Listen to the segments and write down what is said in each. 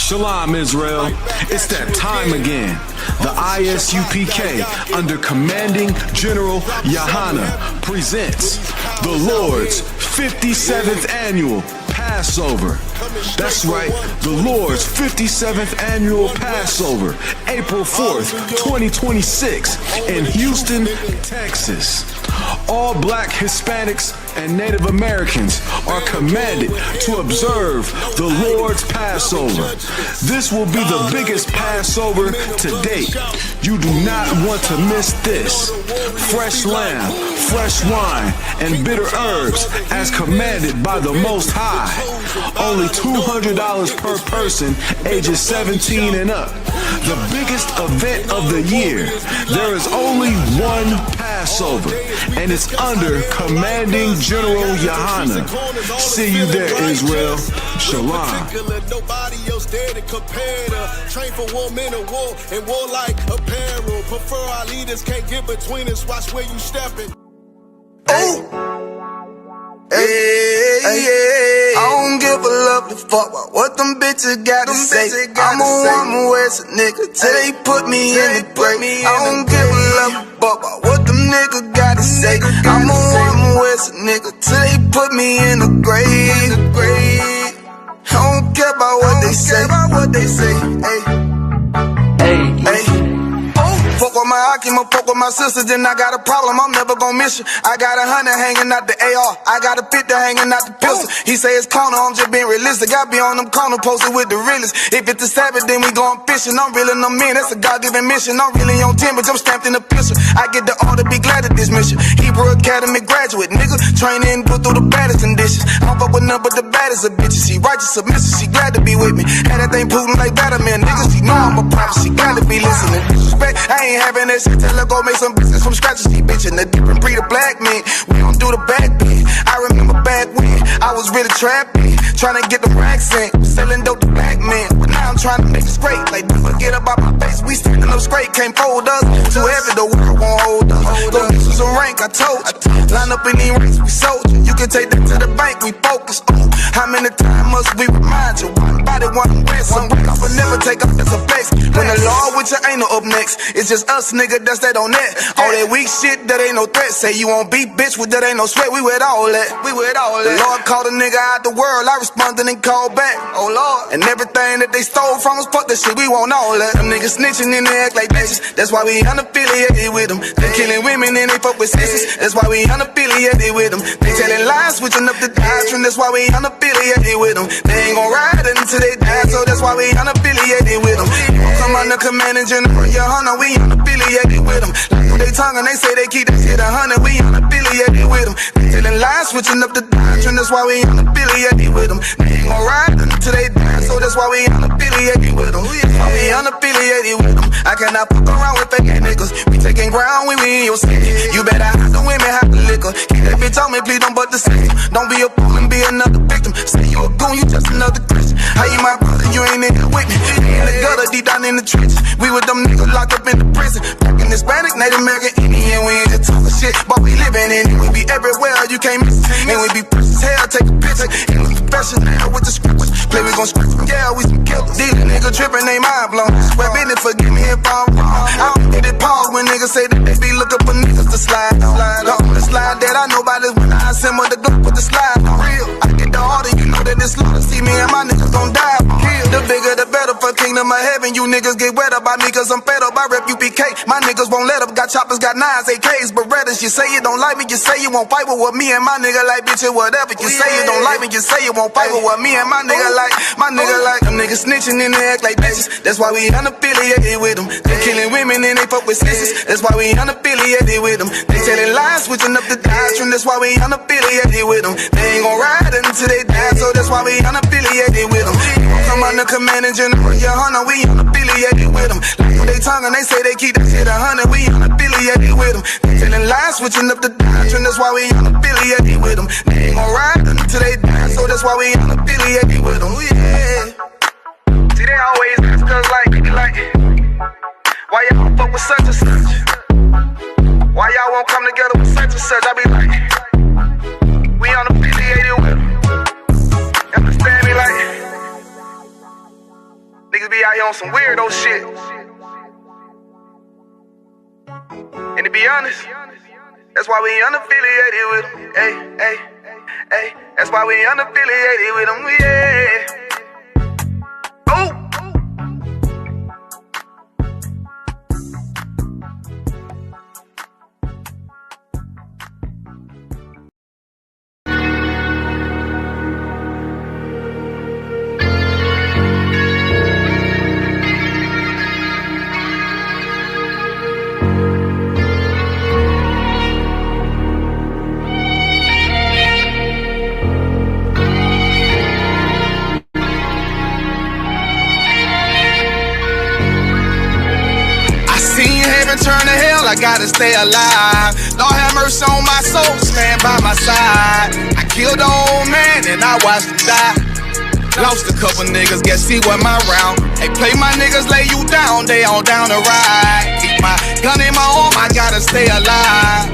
Shalom, Israel. It's that time again. The ISUPK, under Commanding General Yahana, presents the Lord's 57th Annual Passover. That's right, the Lord's 57th Annual Passover, April 4th, 2026, in Houston, Texas. All Black, Hispanics, and Native Americans are commanded to observe the Lord's Passover. This will be the biggest Passover to date. You do not want to miss this. Fresh lamb, fresh wine, and bitter herbs as commanded by the Most High. Only $200 per person, ages 17 and up. The biggest event of the year. There is only one Passover, and it's under Commanding General Yahana. See you there, Israel. Shalom. Nobody else there to compare to. Train for war, men of war, and war like apparel. Prefer our leaders, can't get between us. Watch where you stepping. Hey, I don't give a lovely fuck about what them bitches gotta say. I'm a woman where's a nigga till they put me in the grave. I don't give a lovely fuck about what them niggas gotta say. I'm a woman where's a nigga till they put me in the grave. I don't care about what they say. Hey. Fuck with my Akima, fuck with my sisters, then I got a problem, I'm never gon' miss you. I got 100 hanging out the AR, I got a 50 hanging out the pistol. He say it's corner, I'm just being realistic. I be on them corner posted with the realest. If it's the Sabbath, then we going fishing. I'm reeling them in, that's a God-given mission. I'm really on 10, but I'm stamped in the pistol. I get the order, be glad at this mission. Hebrew Academy graduate, nigga. Training, put through the baddest conditions. I don't fuck with none but the baddest of bitches. She righteous, submissive, she glad to be with me. Had that thing Putin like Batman, niggas. She know I'm a prophet, she glad to be listening. Disrespect, I ain't having that shit. Tell her go make some business from scratch. She bitchin' a different breed of black men. We don't do the back bend. I remember back when I was really trapping, trying to get the racks in, selling dope to black men. But now I'm trying to make it straight. Like, don't forget about my face. We standing up straight, can't fold us. Too heavy, the world won't hold us. Go get you some rank, I told you. Line up in these ranks, we soldier. You can take that to the bank, we focus. How many times must we remind you? One body, one way, some break off, but never take off as a flex. When the law with you ain't no up next, it's just us, nigga, that's that on that. All that weak shit, that ain't no threat. Say you won't beat, bitch, with that ain't no sweat. We with all that. The Lord called a nigga out the world, I responded and called back. Oh Lord, and everything that they stole from us, fuck that shit, we want all that. Them niggas snitching and they act like bitches. That's why we unaffiliated with them. They killing women and they fuck with sisters. That's why we unaffiliated with them. They telling lies, switching up the doctrine. That's why we unaffiliated with them. They ain't gon' ride until they die, so that's why we unaffiliated with them. Come under Commanding General Yahana, we unaffiliated with them. Like they tongue and they say they keep that shit 100, we unaffiliated with them. They telling lies, switching up the doctrine. That's why we unaffiliated with them. They ain't gon' ride until they die, so that's why we unaffiliated with them. That's why we unaffiliated with them. I cannot fuck around with fake niggas. We taking ground when we in your city. You better have the women, have the liquor. Keep that bitch on me, please don't butt the system. Don't be a fool and be another victim. Say you a goon, you just another Christian. How you my brother, you ain't in here with me. We in the gutter, deep down in the trenches. We with them niggas locked up in the prison. Fucking Hispanic, Native American, Indian. We ain't just talking shit, but we living in it. We be everywhere, you can't miss it. And we be precious hell, take a picture. And we professional with the scriptures. Play, we gon' script from yeah, we some killers. These niggas trippin', they mind blown. Swear business, forgive me if I'm wrong. I don't get it pause when niggas say that they be looking for niggas to slide on. The slide that I know about is when I assemble the Glock with the slide on. Real, I get the order, you know that it's slaughter. See me and my niggas gon' die. The bigger the better for kingdom of heaven. You niggas get wet up by me cause I'm fed up. I rep UPK. My niggas won't let up. Got choppers, got 9s, AKs, Berettas. You say you don't like me, you say you won't fight with what me and my nigga like, bitch, or whatever. You say you don't like me, you say you won't fight with what me and my nigga like. My nigga like. Them niggas snitching and they act like bitches. That's why we unaffiliated with them. They killing women and they fuck with sisters. That's why we unaffiliated with them. They telling lies, switching up the doctrine. That's why we unaffiliated with them. They ain't gon' ride until they die, so that's why we unaffiliated with them. Come under Commanding General Yahana, we unaffiliated with them. Like they tongue and they say they keep that shit 100, we unaffiliated with them. They telling lies, switching up the doctrine. That's why we unaffiliated with them. They ain't gon' ride until they die, so that's why we unaffiliated with them. Yeah. See, they always ask us like, why y'all fuck with such and such? Why y'all won't come together with such and such? I be like, we unaffiliated with them. Understand me like? on some weirdo shit. And to be honest, that's why we unaffiliated with them. Hey, that's why we unaffiliated with them, yeah. Turn to hell, I gotta stay alive. Lord have mercy on my soul, stand by my side. I killed the old man and I watched him die. Lost a couple niggas, guess he wasn't my round. Hey, play my niggas, lay you down, they on down the ride. Keep my gun in my arm, I gotta stay alive.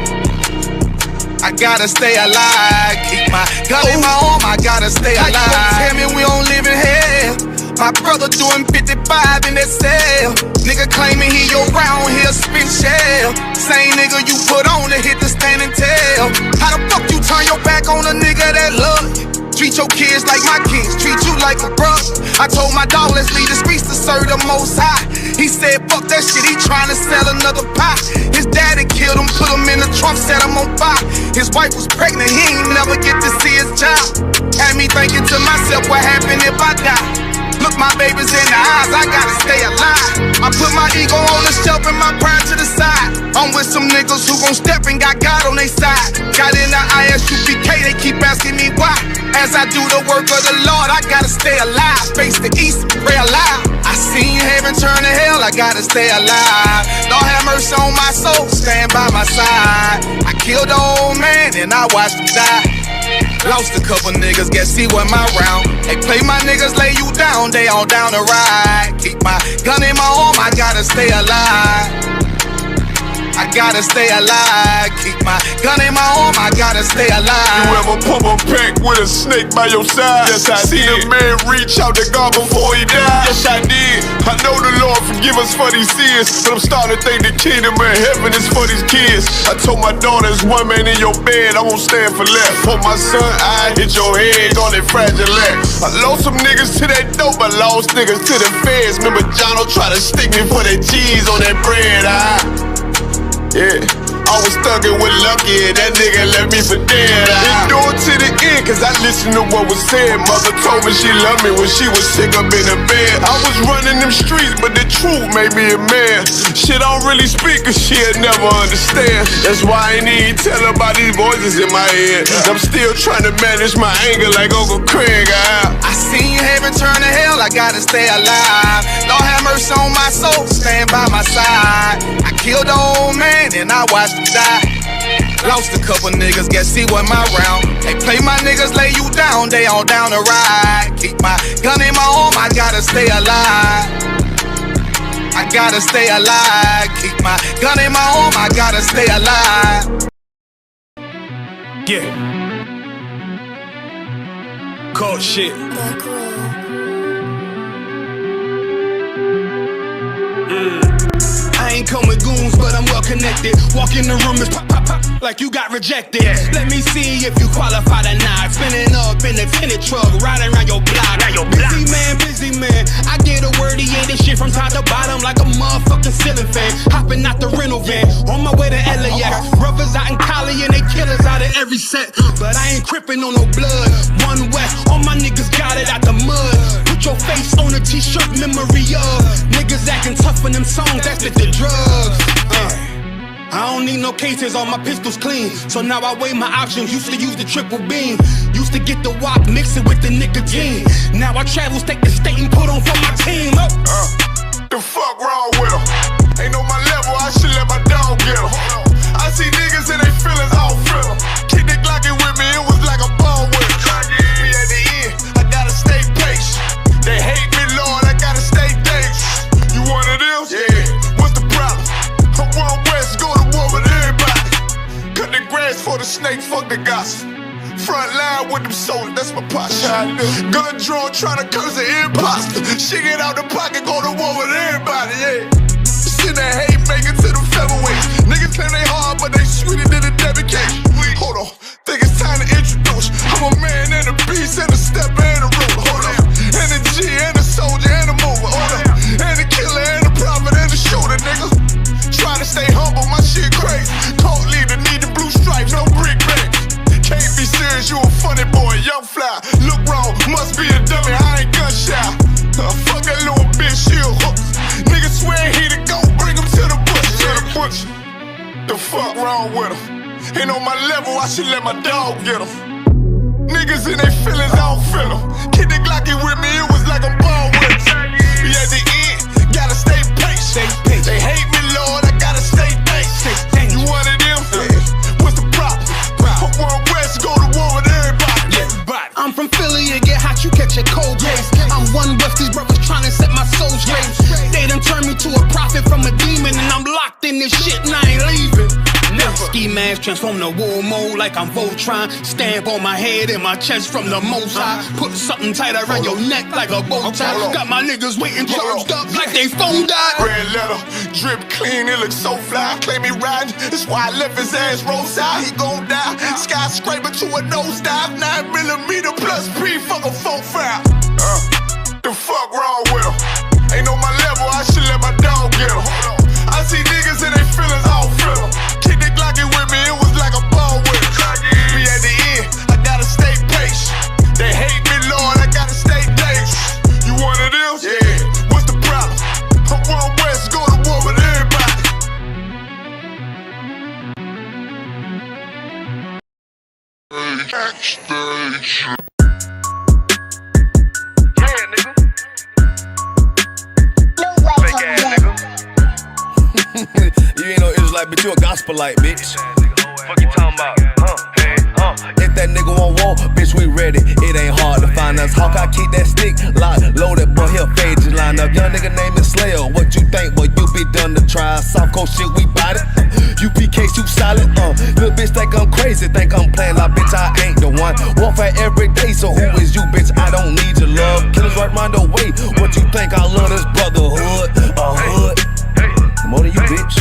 I gotta stay alive. Keep my gun in my arm, I gotta stay alive. How you gon' tell me we don't live in hell? My brother doing 55 in that cell. Nigga claiming he your round here spin shell. Same nigga you put on to hit the stand and tell. How the fuck you turn your back on a nigga that love you? Treat your kids like my kids, treat you like a brother. I told my dog, let's leave the streets to serve the most high. He said, fuck that shit, he tryna sell another pie. His daddy killed him, put him in the trunk, set him on fire. His wife was pregnant, he ain't never get to see his child. Had me thinking to myself, what happened if I die? Look my babies in the eyes, I gotta stay alive. I put my ego on the shelf and my pride to the side. I'm with some niggas who gon' step and got God on their side. Got in the ISUPK, they keep asking me why. As I do the work of the Lord, I gotta stay alive. Face the east, pray aloud. I seen heaven turn to hell, I gotta stay alive. Lord have mercy on my soul, stand by my side. I killed the old man and I watched him die. Lost a couple niggas, guess he wasn't my round. Hey, play my niggas, lay you down, they on down the ride. Keep my gun in my arm, I gotta stay alive. I gotta stay alive. Keep my gun in my arm, I gotta stay alive. You ever pump a pack with a snake by your side? Yes, I seen a man reach out to God before he died. Yes, I did. I know the Lord forgive us for these sins, but I'm starting to think the kingdom of heaven is for these kids. I told my daughter, there's one man in your bed, I won't stand for left. For my son, I hit your head on that fragile leg. I lost some niggas to that dope, I lost niggas to the feds. Remember Jono tried to stick me for that cheese on that bread, yeah, I was thuggin' with Lucky and that nigga left me for dead. Endure to the end, cause I listened to what was said. Mother told me she loved me when she was sick up in the bed. I was running them streets, but the truth made me a man. Shit, I don't really speak cause she'll never understand. That's why I ain't even tell her about these voices in my head. I'm still trying to manage my anger like Uncle Craig. I seen heaven turn to hell, I gotta stay alive. Lord have mercy on my soul, stand by my side. I killed the old man and I watched him die. Lost a couple niggas, guess he wasn't my round. Hey, play my niggas, lay you down, they on down the ride. Keep my gun in my arm, I gotta stay alive. I gotta stay alive. Keep my gun in my arm, I gotta stay alive. Yeah. Cold shit. I ain't come with goons, but I'm well connected. Walk in the room, it's pop, pop, pop, like you got rejected. Let me see if you qualify or not. Spinning up in a tinted truck, riding around your block. Busy man, I get a word, he ain't this shit from top to bottom like a motherfucking ceiling fan. Hopping out the rental van, on my way to LAX. Brothers out in Cali and they killers out of every set. But I ain't crippin' on no blood. One West, all my niggas got it out the mud. Put your face on a t-shirt, memory of niggas acting tough in them songs, that's the drugs. I don't need no cases, all my pistols clean. So now I weigh my options, used to use the triple beam. Used to get the wop, mix it with the nicotine. Now I travel state to state and put on for my team. The fuck wrong with him? Ain't know my level, I should let my dog get him. I see niggas and they feelings, I don't feel them. Keep the Glockin' with me, it was like a ball with him. Me at the end, I gotta stay patient. They hate me, Lord, I gotta stay dangerous. You one of them? Yeah. What's the problem? I'm one West, go to war with everybody. Cut the grass for the snake, fuck the gospel. Front line with them soldiers, that's my posture. Gun drawn, tryna curse an imposter. Shit get out the pocket, go to war with everybody, yeah. Send that hate maker to the featherweights. Niggas claim they hard, but they sweeter than a debit cake. Hold on, think it's time to introduce. I'm a man and a beast and a stepper and a ruler. Hold on, and a G and a soldier and a mover. Hold on, and a killer and a prophet and a shooter, nigga. Try to stay humble, my shit crazy. Cold leader, need the blue stripes, no brick bags. Can't be serious, you a funny boy, young fly. Look wrong, must be a dummy, I ain't gun shy. Fuck that little bitch, she a hook. Nigga swear he the go, bring him to the bush. To the bush. The fuck wrong with him? Ain't on my level, I should let my dog get him. Niggas in their feelings, I don't feel them. Kid the Glocky with me, it was like a ball with him. We at the end, gotta stay patient. They hate me, Lord, I gotta stay patient. You one of them? What's the problem? From one west, go to war with everybody. I'm from Philly, it get hot, you catch a cold case. I'm one west, these brothers trying to set my soul straight. They done turned me to a prophet from a demon, and I'm locked in this shit and I ain't leaving. Ski mask transform to war mode like I'm Voltron. Stamp on my head and my chest from the most high. Put something tight around your neck like a bow tie. Got my niggas waiting charged up like they phone died. Red letter, drip clean, it looks so fly. Claim he riding, that's why I left his ass roadside. He gon' die, skyscraper to a nosedive. 9mm plus P, fuck a 4-5. The fuck wrong with him? Ain't on my level, I should let my dog get him. I see niggas in their feelings, I don't feel them. Keep the Glocky with me, it was like a ball with him. We at the end, I gotta stay patient. They hate me, Lord, I gotta stay dangerous. You one of them? Yeah. What's the problem? I'm one west, go to war with everybody. Backstage. Yeah, nigga. Fake ass nigga. You ain't no Israelite, bitch, you a gospelite, bitch. Fuck you talking about? If that nigga won't walk, bitch, we ready. It ain't hard to find us. Hawk, I keep that stick locked, loaded, boy, he'll fade you line up. Young nigga name is Slayer. What you think, boy, you be done to try. Soft coast shit, we bout it. UPK shoot solid, little bitch think I'm crazy, think I'm playing like bitch, I ain't the one. Warfare every day, so who is you, bitch? I don't need your love. Killers right round the way. What you think? I love this brotherhood, a hood. More than you, bitch.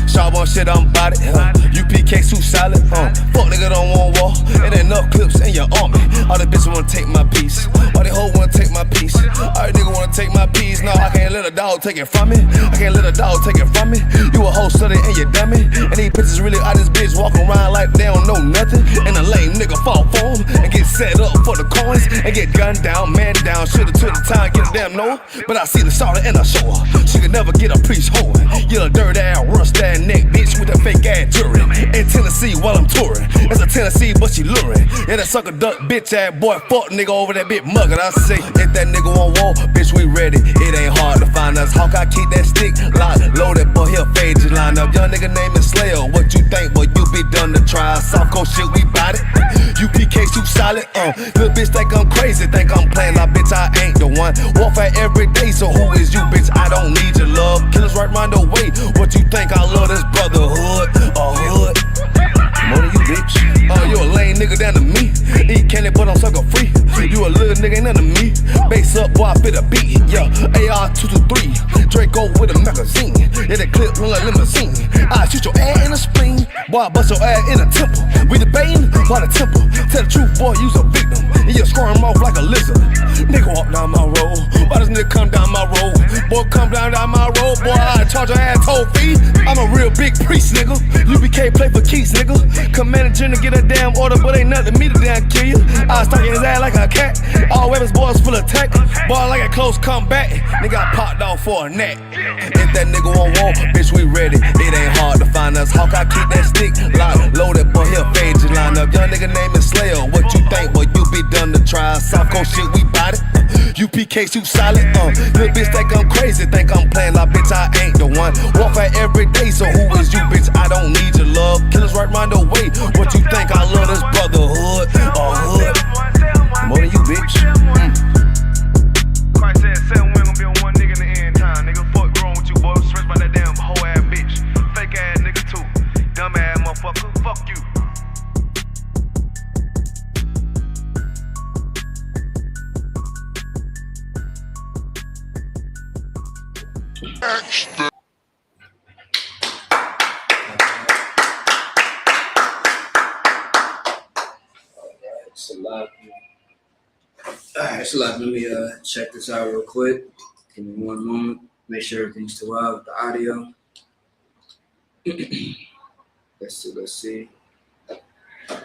Sharp on shit, I'm bout it. UPK suit solid. Fuck nigga don't want war. It ain't enough clips in your army. All the bitches wanna take my piece. All the hoes wanna take my piece. All the nigga wanna take my piece. No, I can't let a dog take it from me. I can't let a dog take it from me. You a hoe study and you dummy. And these bitches really out this bitch walking around like they don't know nothing. And a lame nigga fall for him and get set up for the coins and get gunned down, man down. Should've took the time, get a damn no. But I see the sorrow and I show her. She could never get a priest hoeing. You a dirt ass, rust ass neck bitch with that fake ass jewelry. In Tennessee while I'm touring. That's a Tennessee, but she luring. Yeah, that sucker duck bitch ass boy, fuck nigga over that bitch muggin'. I say, if that nigga won't walk, bitch, we ready. It ain't hard to find us. Hawk, I keep that stick locked, loaded, boy, he'll fade you line up. Young nigga name is Slayer. What you think, boy, you be done to try. Soft coast shit, we bout it. UPK shoot solid, little bitch think I'm crazy, think I'm playing like bitch, I ain't the one. Warfare every day, so who is you, bitch? I don't need your love. Killers right round the way. What you think? I love this brotherhood, a hood. More than you, bitch. You a lame nigga down to me. Eat candy, but I'm sucker free. You a little nigga, ain't nothing to me. Base up, boy, I fit a beat. Yeah, AR-223. Draco with a magazine. Yeah, that clip run like limousine. I shoot your ass in the spleen. Boy, I bust your ass in the temple. We debating by the temple. Tell the truth, boy, you's a victim. And you squirm off like a lizard. Nigga walk down my road. Why does nigga come down my road? Boy, come down my road. Boy, I charge your ass toll fee. I'm a real big priest, nigga. UBK play for keys, nigga. Commanding general get a damn order, but ain't nothing to me to damn kill you. I stuck in his ass like a cat. All weapons, boys full of tech. Boy, like a close combat. Nigga, I popped off for a neck. If that nigga won't walk, bitch, we ready. It ain't hard to find us. Hawk, I keep that stick locked, loaded, boy, he'll fade you line up. Young nigga name is Slayer. What you think, boy, you be done to try. Soft coast shit, we bout it. UPK shoot solid, little bitch think I'm crazy, think I'm playing like bitch, I ain't the one. Warfare every day, so who is you, bitch? I don't need your love. Killers right round the way. What you think? I love this brotherhood, a hood. More than you, bitch. Christ said 7 women gon' be on one nigga in the end time. Nigga, fuck wrong with you, boy. Stressed by that damn hoe ass bitch. Fake ass nigga too. Dumb ass motherfucker. Fuck you. So let me check this out real quick. Give me one moment. Make sure everything's still out with the audio. Let's see.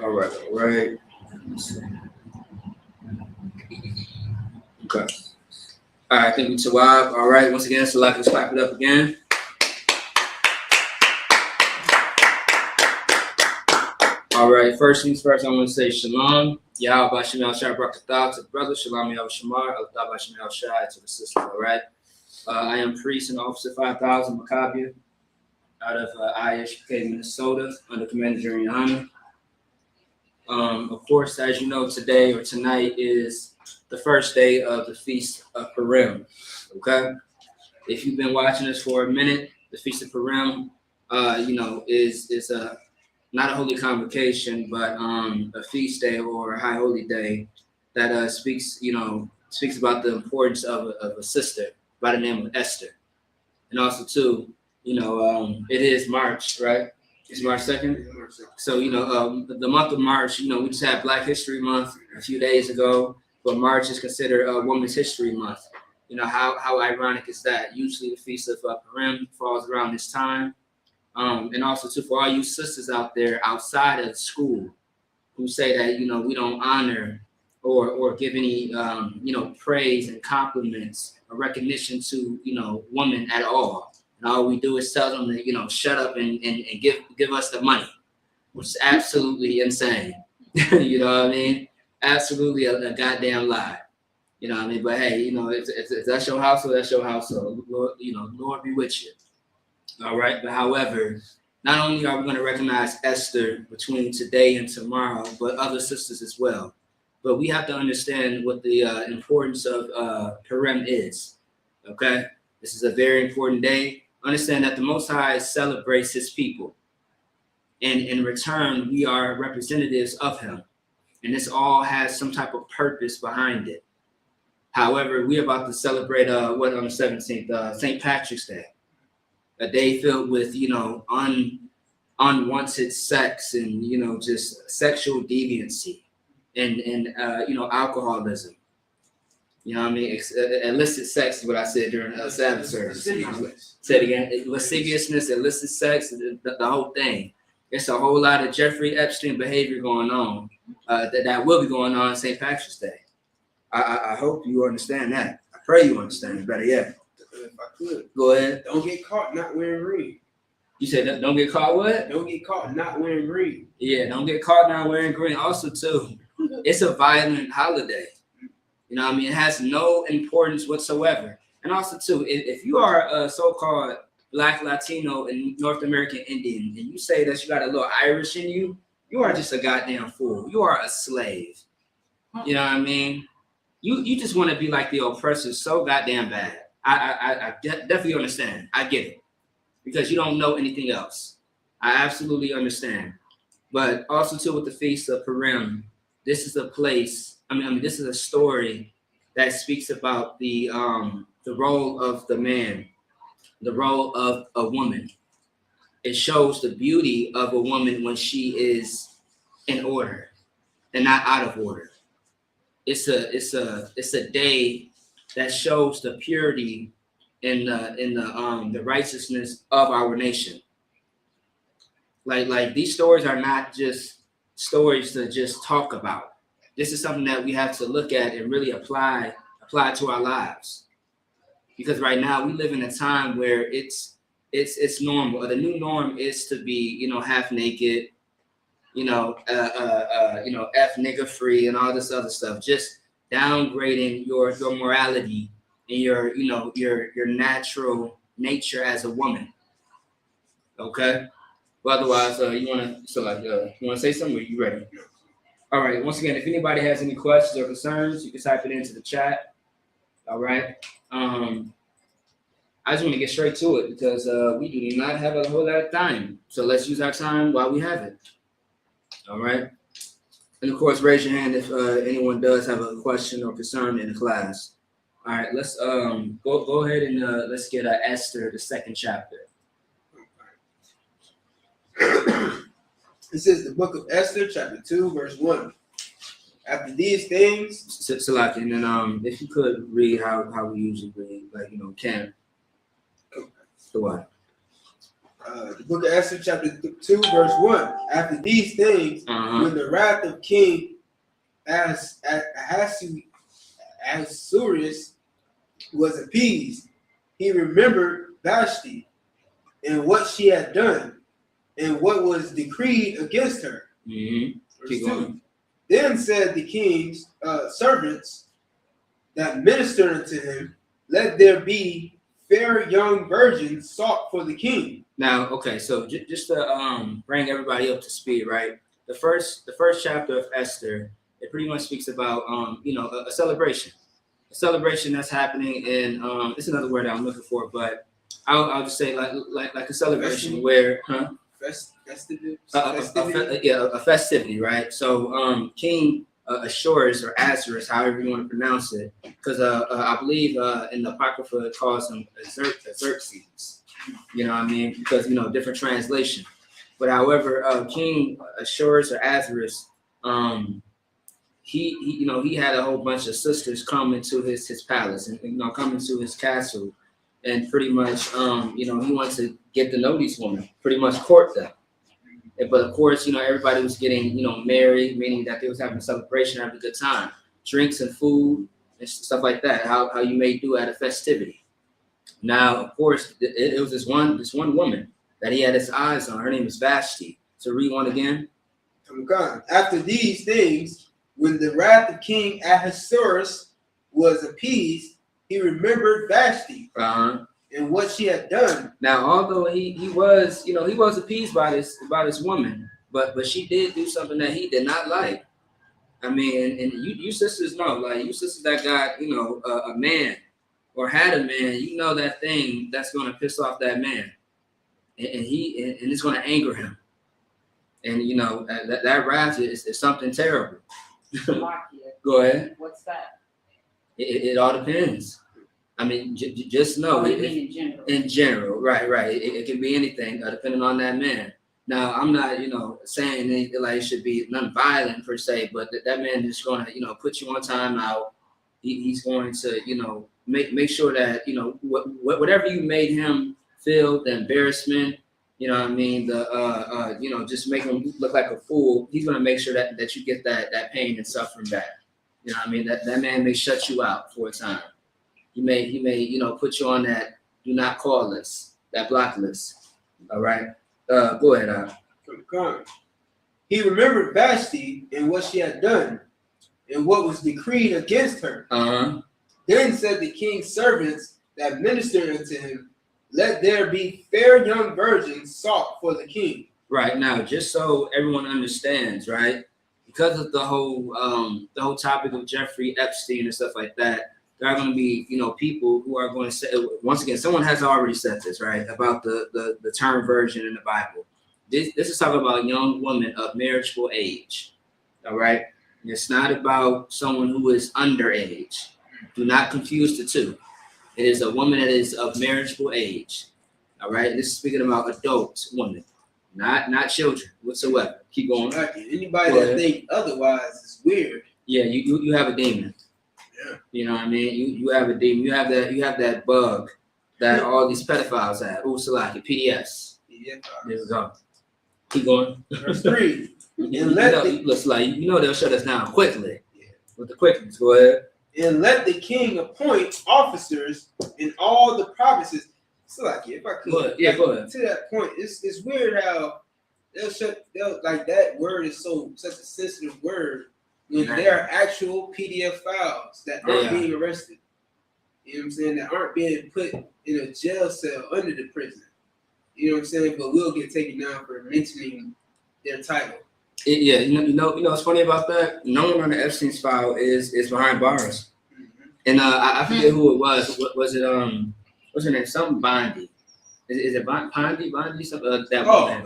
All right. Let's see. Okay. All right, I think we survived. All right, once again, so let's clap it up again. All right, first things first, I want to say shalom. Yahweh Bashem El Shai Barakatah to the brother. Shalom Yahweh Shamar. Al Bashem El Shai to the sister. All right. I am priest and officer 5000 Maccabia out of ISUK, Minnesota, under Commander General Yohana. Of course, as you know, today or tonight is the first day of the Feast of Purim. Okay. If you've been watching this for a minute, the Feast of Purim, is a not a holy convocation, but a feast day or a high holy day that speaks about the importance of a sister by the name of Esther. And also too, it is March, right? It's March 2nd. So, the month of March, we just had Black History Month a few days ago, but March is considered Women's History Month. How ironic is that? Usually the Feast of Purim falls around this time. And also too, for all you sisters out there outside of school who say that, we don't honor or give any, praise and compliments or recognition to, women at all. And all we do is tell them to, shut up and give us the money, which is absolutely insane. You know what I mean? Absolutely a goddamn lie. You know what I mean? But hey, if that's your household, that's your household. Lord, Lord be with you. All right. But however, not only are we going to recognize Esther between today and tomorrow, but other sisters as well. But we have to understand what the importance of Purim is. Okay. This is a very important day. Understand that the Most High celebrates his people. And in return, we are representatives of him. And this all has some type of purpose behind it. However, we're about to celebrate on the 17th, St. Patrick's Day. A day filled with, unwanted sex and, just sexual deviancy and alcoholism. You know what I mean? Illicit sex is what I said during Sabbath service. Say it again. Lasciviousness, illicit sex, the whole thing. It's a whole lot of Jeffrey Epstein behavior going on that will be going on St. Patrick's Day. I hope you understand that. I pray you understand it better yet. If I could. Go ahead. Don't get caught not wearing green. You said don't get caught what? Don't get caught not wearing green. Yeah, don't get caught not wearing green. Also, too, it's a violent holiday. You know what I mean? It has no importance whatsoever. And also, too, if you are a so-called Black, Latino, and North American Indian, and you say that you got a little Irish in you, you are just a goddamn fool. You are a slave. You know what I mean? You just want to be like the oppressor so goddamn bad. I definitely understand. I get it. Because you don't know anything else. I absolutely understand. But also, too, with the Feast of Purim, this is a place, this is a story that speaks about the role of the man, the role of a woman. It shows the beauty of a woman when she is in order and not out of order. It's a day that shows the purity in the righteousness of our nation. Like these stories are not just stories to just talk about. This is something that we have to look at and really apply to our lives. Because right now we live in a time where it's normal. The new norm is to be, half naked, F nigga free and all this other stuff. Just downgrading your morality and your natural nature as a woman. Okay. But otherwise, you want to say something? Or are you ready? All right. Once again, if anybody has any questions or concerns, you can type it into the chat. All right. I just want to get straight to it because we do not have a whole lot of time. So let's use our time while we have it. All right. And of course, raise your hand if anyone does have a question or concern in the class. All right, let's go ahead and let's get Esther, the second chapter. It says the book of Esther, chapter 2, verse 1. After these things, Salaki, and then if you could read how we usually read, like Cam. So what? The book of Esther, chapter 2, verse 1. After these things, when the wrath of King Ahasuerus was appeased, he remembered Vashti and what she had done and what was decreed against her. Verse 2. Then said the king's servants that ministered unto him, let there be fair young virgins sought for the king. Now, okay, so just to bring everybody up to speed, right? The first chapter of Esther, it pretty much speaks about a celebration that's happening in it's another word I'm looking for, but I'll just say like a celebration where Festivity. A festivity, right? So King Ahasuerus or Ahasuerus, however you want to pronounce it, because I believe in the Apocrypha it calls him Xerxes. You know what I mean? Because different translation. But however, King Ahasuerus or Ahasuerus, he had a whole bunch of sisters come into his palace and come into his castle, and pretty much he wanted to get to know these women, pretty much court them. But of course, everybody was getting married, meaning that they was having a celebration, having a good time, drinks and food and stuff like that. How you may do at a festivity. Now, of course, it was this one woman that he had his eyes on. Her name is Vashti. So read one again. After these things, when the wrath of King Ahasuerus was appeased, he remembered Vashti and what she had done. Now, although he was appeased by this woman, but she did do something that he did not like. I mean, and you sisters know, like you sisters that got a man or had a man, that thing that's going to piss off that man, and it's going to anger him, and that wrath is something terrible. Go ahead. What's that? It all depends. I mean, just know. In general, right. It can be anything, depending on that man. Now, I'm not, saying anything like it should be non-violent per se, but that man is going to, put you on timeout. He's going to, make sure that, whatever you made him feel, the embarrassment, just make him look like a fool. He's going to make sure that you get that pain and suffering back. That man may shut you out for a time. He may, put you on that do not call list, that block list. All right. Go ahead. He remembered Vashti and what she had done and what was decreed against her. Then said the king's servants that ministered unto him, let there be fair young virgins sought for the king. Right. Now, just so everyone understands, right, because of the whole topic of Jeffrey Epstein and stuff like that, there are going to be, people who are going to say, once again, someone has already said this, right, about the term virgin in the Bible. This is talking about young women of marriageable age, all right? And it's not about someone who is underage. Do not confuse the two. It is a woman that is of marriageable age, all right? This is speaking about adult women, not children whatsoever. Keep going. Anybody that think otherwise is weird. Yeah, you have a demon. Yeah. You know what I mean? You have a demon. You have that bug that all these pedophiles have. Salaki, PDS. Yeah. There we go. Keep going. Verse 3. They'll shut us down quickly. Yeah. With the quickness. Go ahead. And let the king appoint officers in all the provinces. Salaki, if I could. Go ahead. To that point, it's weird how they'll like that word is such a sensitive word. When there are actual PDF files that aren't being arrested, you know what I'm saying, that aren't being put in a jail cell under the prison, you know what I'm saying, but will get taken down for mentioning their title. What's funny about that? No one on the Epstein's file is behind bars, and I forget who it was. Was it what's her name? Something Bondi. Is it Bondi? Something that woman.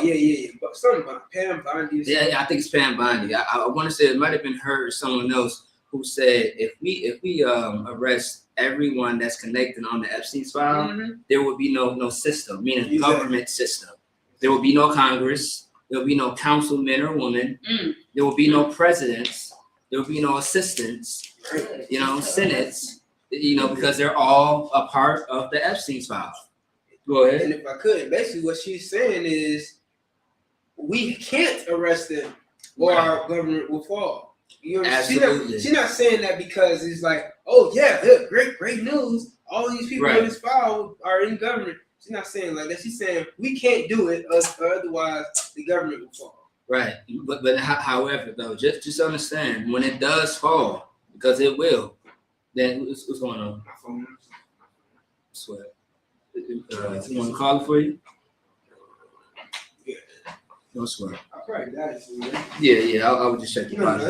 Yeah. Something about Pam Bondi. Yeah, I think it's Pam Bondi. I want to say it might have been her or someone else who said if we arrest everyone that's connected on the Epstein's file, there will be no system, meaning government system. There will be no Congress. There will be no councilmen or women. There will be no presidents. There will be no assistants. Senates. Because they're all a part of the Epstein's file. Go ahead. And if I could, basically what she's saying is we can't arrest them or our government will fall. Absolutely. She's not saying that because it's like, oh yeah, great news. All these people in this file are in government. She's not saying like that. She's saying we can't do it, or otherwise the government will fall. Right. But however, though, just understand when it does fall, because it will. Then what's going on? My phone. Swear. You want to call it for you? Yeah. No sweat. I probably got it. Yeah. I would just check your body.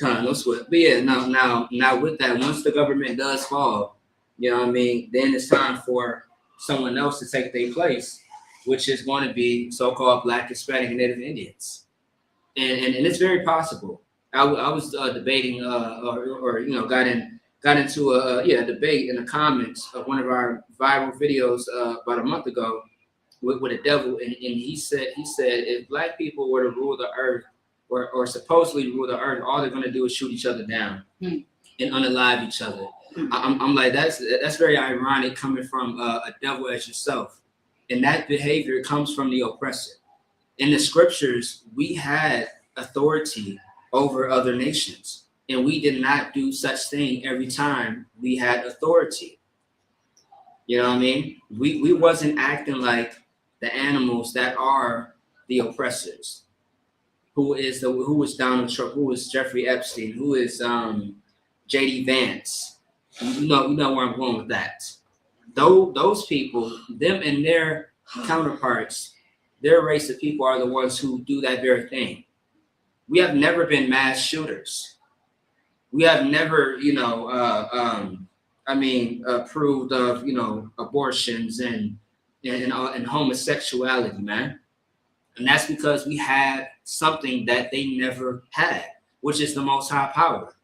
No sweat. But yeah, now with that, once the government does fall, then it's time for someone else to take their place, which is going to be so-called Black, Hispanic, and Native Indians, and it's very possible. I was debating got into a debate in the comments of one of our viral videos about a month ago with a devil, and he said if Black people were to rule the earth or supposedly rule the earth, all they're going to do is shoot each other down and unalive each other. I'm like, that's very ironic coming from a devil as yourself, and that behavior comes from the oppressor. In the scriptures, we had authority over other nations, and we did not do such thing every time we had authority. You know what I mean? We wasn't acting like the animals that are the oppressors. Who is Donald Trump? Who is Jeffrey Epstein? Who is J.D. Vance? You know where I'm going with that. Those people, them and their counterparts, their race of people are the ones who do that very thing. We have never been mass shooters. We have never, approved of, abortions and homosexuality, man. And that's because we had something that they never had, which is the Most High power,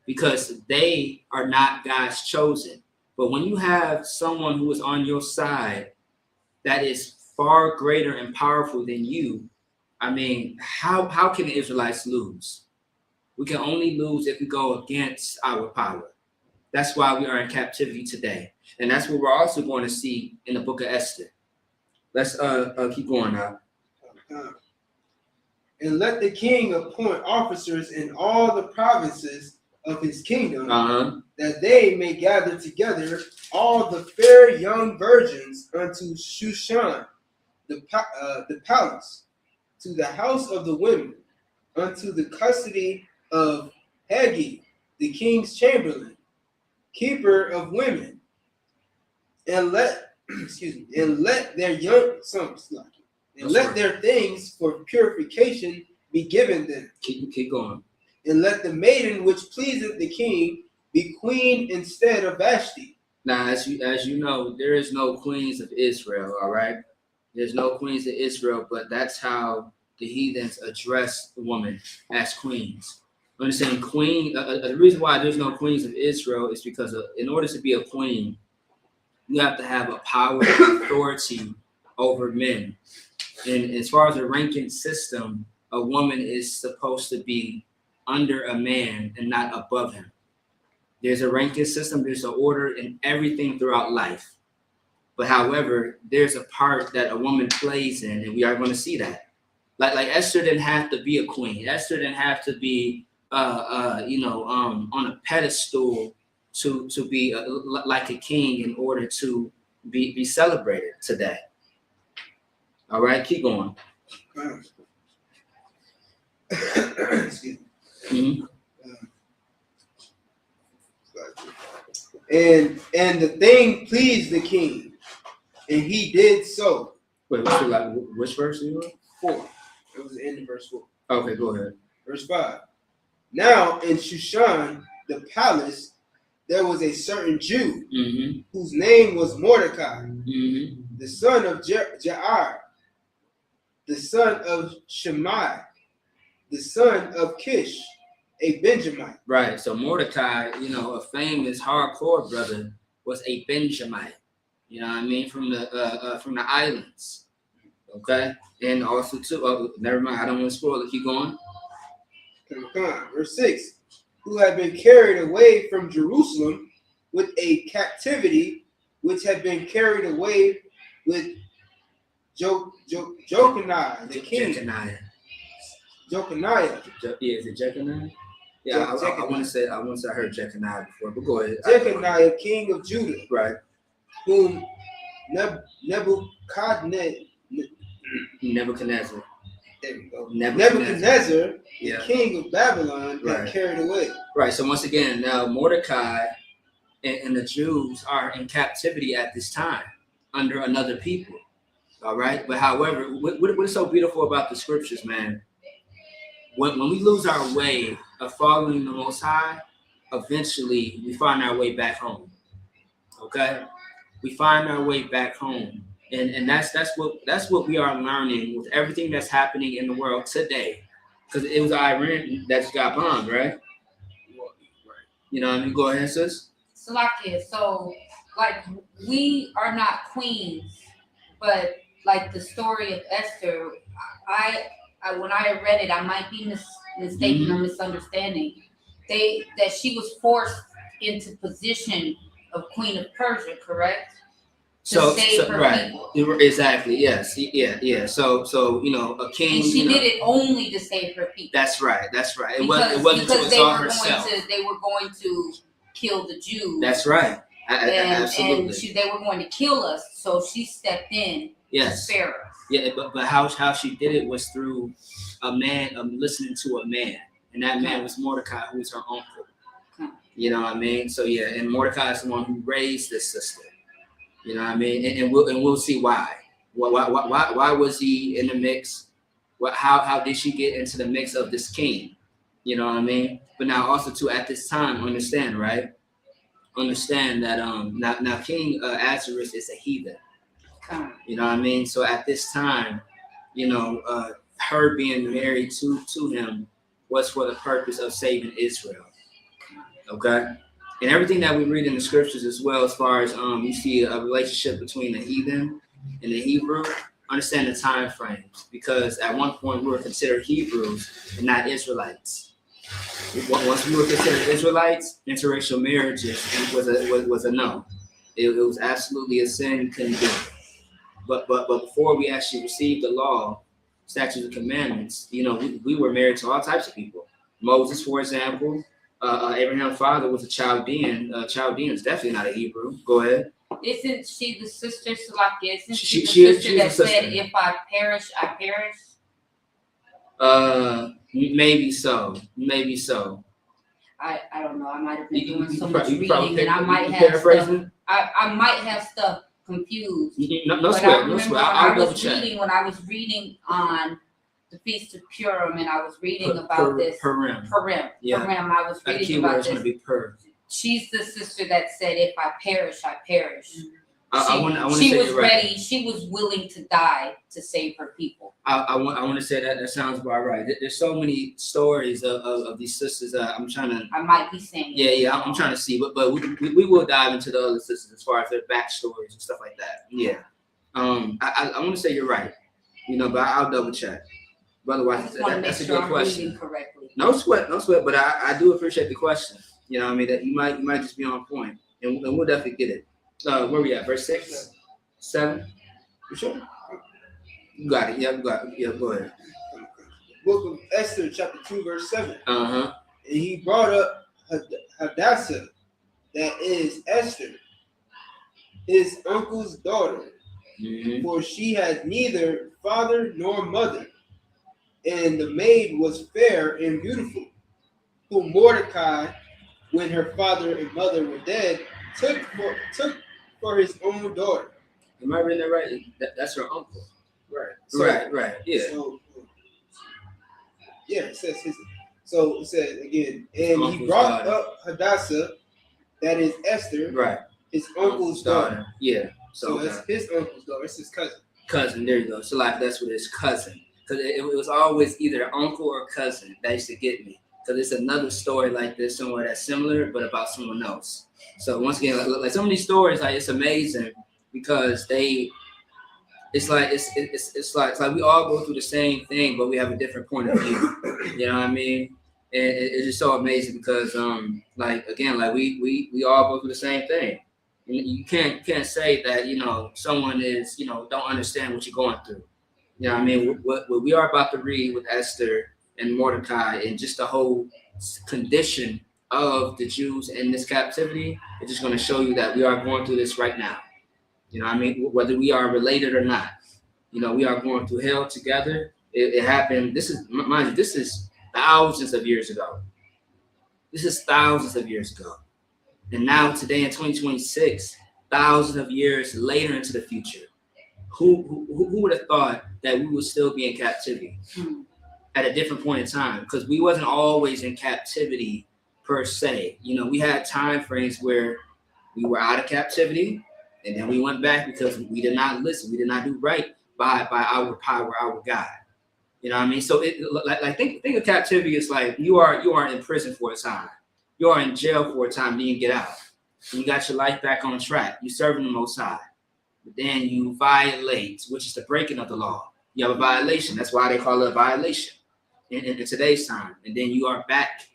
because they are not God's chosen. But when you have someone who is on your side that is far greater and powerful than you, how can the Israelites lose? We can only lose if we go against our power. That's why we are in captivity today. And that's what we're also going to see in the book of Esther. Let's keep going now. And let the king appoint officers in all the provinces of his kingdom, that they may gather together all the fair young virgins unto Shushan, the palace, to the house of the women, unto the custody of Haggai, the king's chamberlain, keeper of women, and let their young sons, and let their things for purification be given them. Keep going. And let the maiden which pleaseth the king be queen instead of Vashti. Now, as you know, there is no queens of Israel, all right? There's no queens of Israel, but that's how the heathens address the woman as queens. Understand, queen, the reason why there's no queens of Israel is because in order to be a queen, you have to have a power and authority over men. And as far as the ranking system, a woman is supposed to be under a man and not above him. There's a ranking system, there's an order in everything throughout life. But however, there's a part that a woman plays in, and we are going to see that. Like Esther didn't have to be a queen. Esther didn't have to be on a pedestal to be like a king in order to be celebrated today. All right, keep going. Excuse me. Mm-hmm. And the thing pleased the king, and he did so. Wait, which verse are you on? 4. It was the end of verse 4. Okay, go ahead. Verse 5. Now in Shushan, the palace, there was a certain Jew whose name was Mordecai, the son of Jair, the son of Shimei, the son of Kish, a Benjamite. Right. So Mordecai, you know, a famous hardcore brother, was a Benjamite. You know what I mean? From the islands. Okay. And also too. Oh, never mind. I don't want to spoil it. Keep going. Verse 6. Who had been carried away from Jerusalem with a captivity which had been carried away with Jeconiah, the king. Jeconiah. Is it Jeconiah? Yeah, I want to say I heard Jeconiah before, but go ahead. Jeconiah, king of Judah, right? Whom Nebuchadnezzar. There we go. Nebuchadnezzar, the king of Babylon, had carried away. Right. So once again, now Mordecai and the Jews are in captivity at this time under another people. All right. But however, what is so beautiful about the scriptures, man? When we lose our way of following the Most High, eventually we find our way back home. Okay, we find our way back home, and that's what we are learning with everything that's happening in the world today. Because it was Iran that just got bombed, right? You know what I mean? Go ahead, sis. Salakia. So, like, we are not queens, but like the story of Esther, I when I read it, I might be mistaken or misunderstanding. That she was forced into position of Queen of Persia, correct? To save her people. Exactly. Yes. Yeah. So you know, a king. And she did it only to save her people. That's right. It wasn't to because exalt herself. They were going to kill the Jews. That's right. Absolutely. And they were going to kill us, so she stepped in to spare us. Yeah, but how she did it was through a man, listening to a man, and that man was Mordecai, who was her uncle. You know what I mean? So yeah, and Mordecai is the one who raised this sister. You know what I mean? And we'll see why. Why was he in the mix? How did she get into the mix of this king? You know what I mean? But now also too at this time, understand, right? Understand that now King Ahasuerus is a heathen. You know what I mean? So at this time, you know, her being married to him was for the purpose of saving Israel. Okay? And everything that we read in the scriptures as well, as far as you see a relationship between the heathen and the Hebrew, understand the time frames. Because at one point we were considered Hebrews and not Israelites. Once we were considered Israelites, interracial marriages was a no. It was absolutely a sin. You couldn't do it. But before we actually received the law, statutes and commandments, you know, we were married to all types of people. Moses, for example, Abraham's father was a Chaldean. Chaldean is definitely not a Hebrew. Go ahead. Isn't she the sister, Salakia? Isn't she the sister that said, "If I perish, I perish"? Maybe so. Maybe so. I don't know. I might have been doing so much reading, and I might have stuff. I might have stuff confused. No sweat. I was reading when I was reading on the Feast of Purim, and I was reading about this. Purim. Yeah. Purim. I was reading about this. Be She's the sister that said, "If I perish, I perish." She was ready. She was willing to die to save her people. I want to say that sounds about right. There's so many stories of these sisters. I might be saying. Yeah. I'm trying to see, but we will dive into the other sisters as far as their backstories and stuff like that. Yeah. I want to say you're right. You know, but I'll double check. But otherwise, that's a good question. No sweat. But I do appreciate the question. You know what I mean? That you might just be on point, and we'll definitely get it. Where we at? Verse 6, 7. You sure? You got it. Yeah, you got it. Yeah, go ahead. Book of Esther, chapter 2, verse 7. And he brought up Hadassah, that is Esther, his uncle's daughter, for she had neither father nor mother, and the maid was fair and beautiful, whom Mordecai, when her father and mother were dead, took for his own daughter. Am I reading that right? That's her uncle. Right. So, right. Yeah. It says his. So it says again, and uncle's he brought up Hadassah, that is Esther, right, his uncle's daughter. Yeah. So it's his uncle's daughter. It's his cousin. Cousin. There you go. So like that's what his cousin. Because it was always either uncle or cousin that used to get me. because it's another story like this somewhere that's similar, but about someone else. So once again, like some of these stories, like it's amazing because it's like we all go through the same thing, but we have a different point of view. You know what I mean? And it's just so amazing because like again, like we all go through the same thing. And you can't say that someone is don't understand what you're going through. You know what I mean? What we are about to read with Esther and Mordecai and just the whole condition of the Jews in this captivity, it's just going to show you that we are going through this right now. You know what I mean? Whether we are related or not, we are going through hell together. It happened. This is, mind you, this is thousands of years ago. This is thousands of years ago. And now today in 2026, thousands of years later into the future, who would have thought that we would still be in captivity at a different point in time? Because we wasn't always in captivity per se. We had time frames where we were out of captivity, and then we went back because we did not listen. We did not do right by our power, our God. You know what I mean? So think of captivity as like you are in prison for a time. You are in jail for a time, then you get out. And you got your life back on track. You're serving the Most High. But then you violate, which is the breaking of the law. You have a violation. That's why they call it a violation in today's time. And then you are back,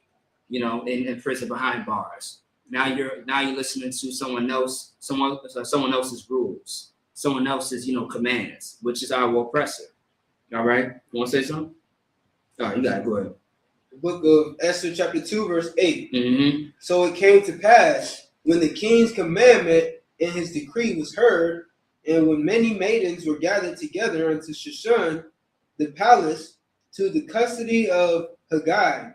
in prison behind bars. Now you're listening to someone else's rules, someone else's commands, which is our oppressor. All right, you want to say something? All right, you got it. Go ahead. The book of Esther, chapter 2, verse 8. Mm-hmm. So it came to pass when the king's commandment and his decree was heard, and when many maidens were gathered together unto Shushan, the palace, to the custody of Haggai,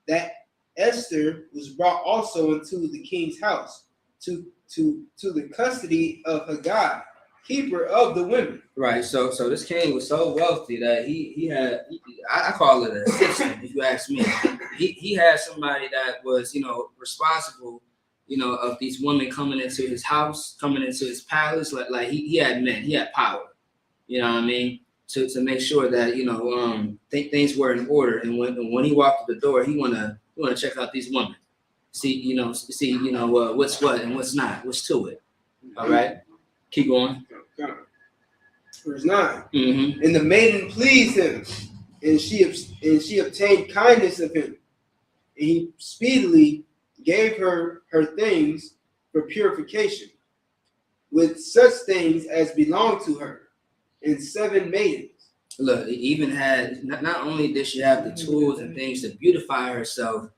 that Esther was brought also into the king's house, to the custody of Haggai, keeper of the women. Right. So this king was so wealthy that he had, I call it a assistant, if you ask me. He had somebody that was, responsible, of these women coming into his house, coming into his palace. Like he had men, he had power. You know what I mean? To make sure that things were in order. And when he walked through the door, he wanna check out these women, see what's what and what's not, what's to it. All right, keep going. Verse 9. Mm-hmm. And the maiden pleased him, and she obtained kindness of him, and he speedily gave her things for purification, with such things as belonged to her, and 7 maidens. Look, it even had not only did she have the tools and things to beautify herself,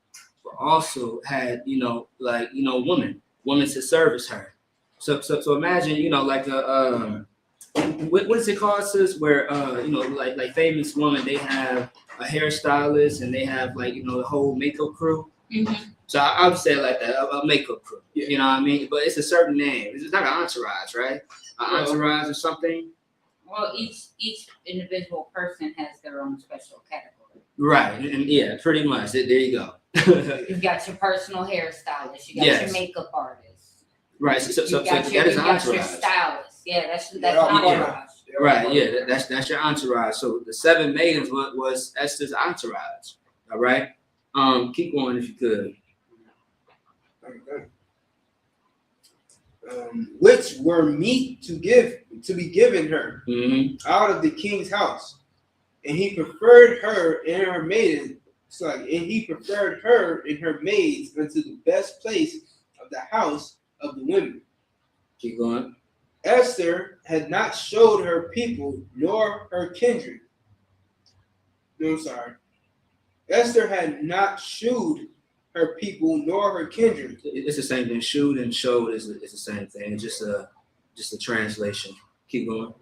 but also had women to service her. So imagine like a what is it called, sis? Where like famous women, they have a hairstylist and they have the whole makeup crew. Mm-hmm. So I would say like that, a makeup crew. You know what I mean? But it's a certain name. It's not an entourage, right? An entourage or something. Well, each individual person has their own special category. Right, and yeah, pretty much. There you go. You've got your personal hairstylist. You got your makeup artist. Right. So that is your entourage. stylist. Yeah, that's entourage. Right. Yeah, that's your entourage. So the 7 maidens was Esther's entourage. All right. Keep going if you could. Okay. Which were meet to be given her out of the king's house, and he preferred her and her maiden. And he preferred her and her maids unto the best place of the house of the women. Keep going. Esther had not showed her people nor her kindred. No, I'm sorry. Esther had not shewed her people nor her kindred. It's the same thing. Shewed and showed is the same thing. It's just a translation. Keep going.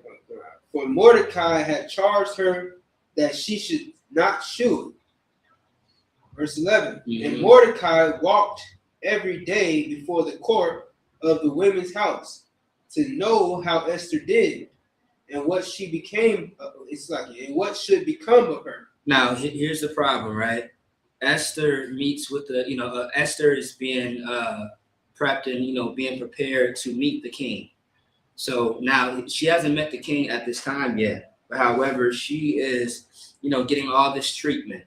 For Mordecai had charged her that she should not shew. Verse 11. Mm-hmm. And Mordecai walked every day before the court of the women's house to know how Esther did and what she became. And what should become of her. Now here's the problem, right? Esther meets with Esther is being prepped and being prepared to meet the king. So now she hasn't met the king at this time yet. But however, she is getting all this treatment.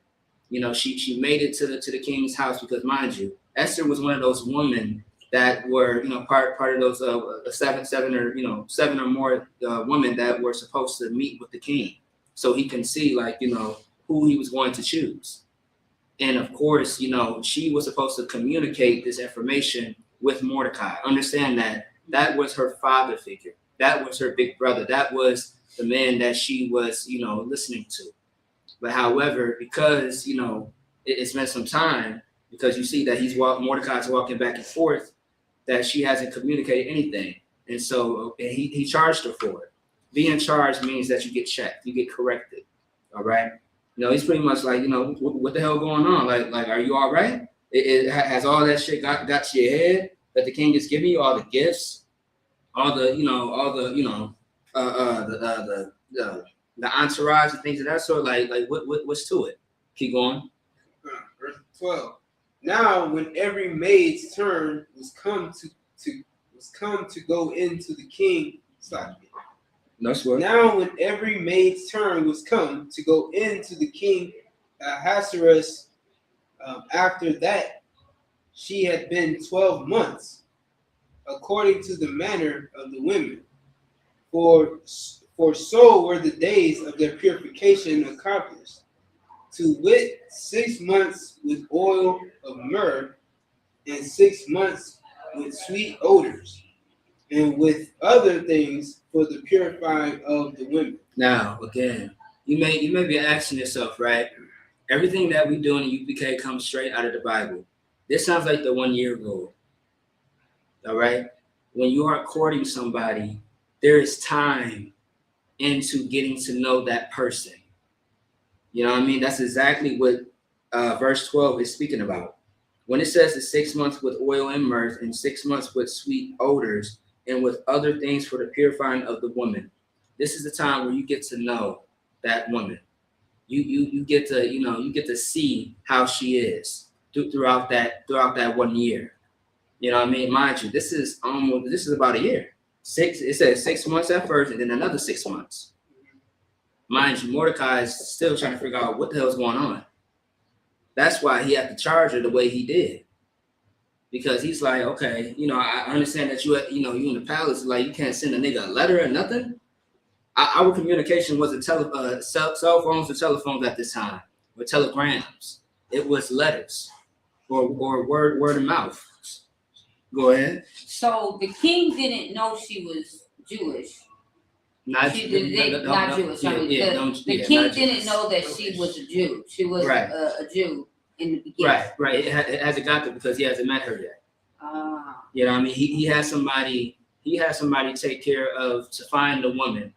You know, she made it to the king's house because, mind you, Esther was one of those women that were, you know, part of those seven or more women that were supposed to meet with the king, so he can see, like, you know, who he was going to choose. And of course, you know, she was supposed to communicate this information with Mordecai. Understand that was her father figure. That was her big brother. That was the man that she was, you know, listening to. But however, because, you know, it's been some time, because you see that Mordecai's walking back and forth, that she hasn't communicated anything. And so he charged her for it. Being charged means that you get checked, you get corrected. All right. You know, he's pretty much like, you know, what the hell going on? Like, are you all right? It has all that shit got to your head that the king is giving you, all the gifts, the entourage and things of that sort. Like what's to it? Keep going. Verse 12. Now, when every maid's turn was come to go into the king, That's what. Now, when every maid's turn was come to go into the king Ahasuerus, after that she had been 12 months, according to the manner of the women, for so were the days of their purification accomplished. To wit, 6 months with oil of myrrh, and 6 months with sweet odors, and with other things for the purifying of the women. Now, again, you may be asking yourself, right? Everything that we do in the UPK comes straight out of the Bible. This sounds like the 1 year rule. All right? When you are courting somebody, there is time into getting to know that person. You know what I mean? That's exactly what verse 12 is speaking about. When it says the 6 months with oil and myrrh, and 6 months with sweet odors, and with other things for the purifying of the woman, this is the time where you get to know that woman. You get to, you know, you get to see how she is throughout that 1 year. You know what I mean? Mind you, this is about a year. It says 6 months at first, and then another 6 months. Mind you, Mordecai is still trying to figure out what the hell is going on. That's why he had to charge her the way he did. Because he's like, okay, you know, I understand that you in the palace, like, you can't send a nigga a letter or nothing. Our communication wasn't cell phones or telephones at this time, or telegrams. It was letters or word of mouth. Go ahead. So the king didn't know she was Jewish. Not Jewish. The king didn't know that she was a Jew. She was right. a Jew in the beginning. Right. It hasn't got there because he hasn't met her yet. You know what I mean? He has somebody take care of to find the woman.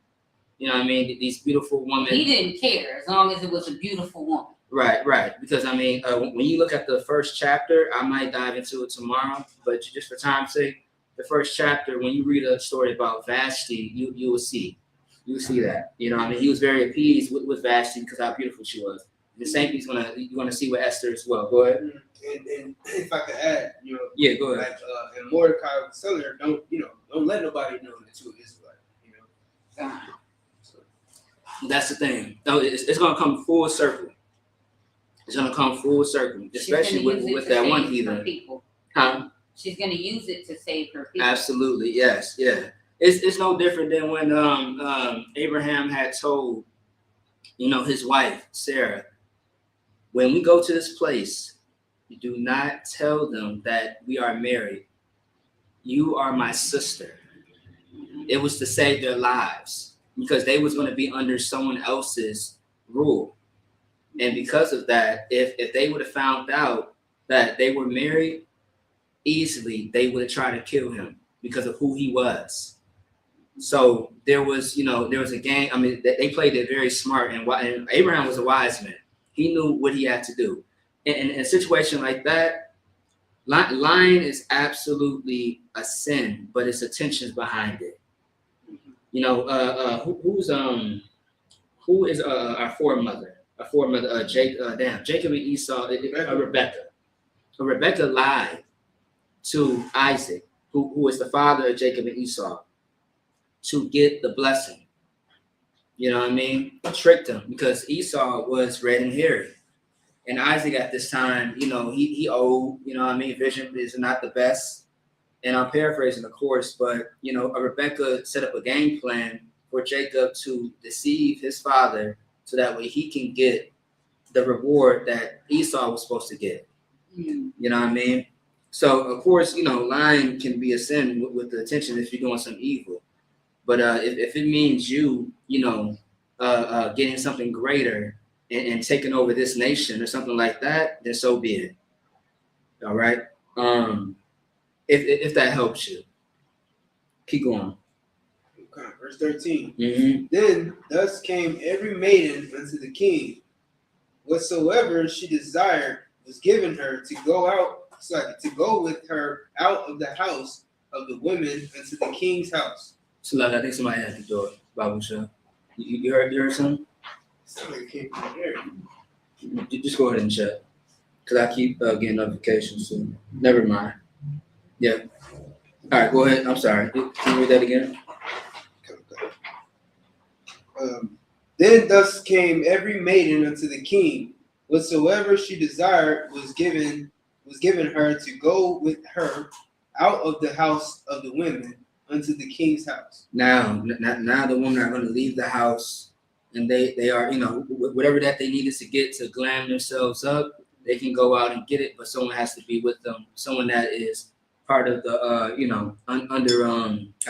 You know what I mean? These beautiful women. He didn't care as long as it was a beautiful woman. Right. Because I mean, when you look at the first chapter, I might dive into it tomorrow, but just for time's sake, the first chapter, when you read a story about Vashti, you will see that. You know what I mean? He was very appeased with Vashti because how beautiful she was. The same thing's you're gonna see with Esther as well. Go ahead. And if I could add, you know, yeah, go ahead. Like, and Mordecai was telling her, don't let nobody know that you're Israelite. You know. So that's the thing. No, it's gonna come full circle. It's gonna come full circle, especially with that one heathen. Huh? She's gonna use it to save her people. Absolutely, yes, yeah. It's no different than when Abraham had told, you know, his wife Sarah, when we go to this place, you do not tell them that we are married. You are my sister. It was to save their lives because they was going to be under someone else's rule. And because of that, if they would have found out that they were married, easily they would have tried to kill him because of who he was. So there was a game. I mean, they played it very smart, and Abraham was a wise man. He knew what he had to do. In a situation like that, lying is absolutely a sin, but it's intentions behind it. You know, who is our foremother? Our foremother, Jacob and Esau, Rebecca. So Rebecca lied to Isaac, who is the father of Jacob and Esau, to get the blessing. You know what I mean? Tricked him because Esau was red and hairy. And Isaac at this time, he old, vision is not the best. And I'm paraphrasing, of course, but, Rebecca set up a game plan for Jacob to deceive his father so that way he can get the reward that Esau was supposed to get. You know what I mean? So, of course, lying can be a sin with the intention if you're doing some evil. But if it means you, getting something greater and taking over this nation or something like that, then so be it. All right? If that helps you. Keep going. Okay, verse 13. Mm-hmm. Then thus came every maiden unto the king. Whatsoever she desired was given her to go with her out of the house of the women unto the king's house. So I think somebody had the door, Babu Shah. You heard something? Somebody came from there. Just go ahead and check. Because I keep getting notifications, so never mind. Yeah. All right, go ahead. I'm sorry. Can you read that again? Then thus came every maiden unto the king. Whatsoever she desired was given her to go with her out of the house of the women unto the king's house. Now the women are going to leave the house, and they are, whatever that they needed to get to glam themselves up, they can go out and get it, but someone has to be with them, someone that is part of the, under,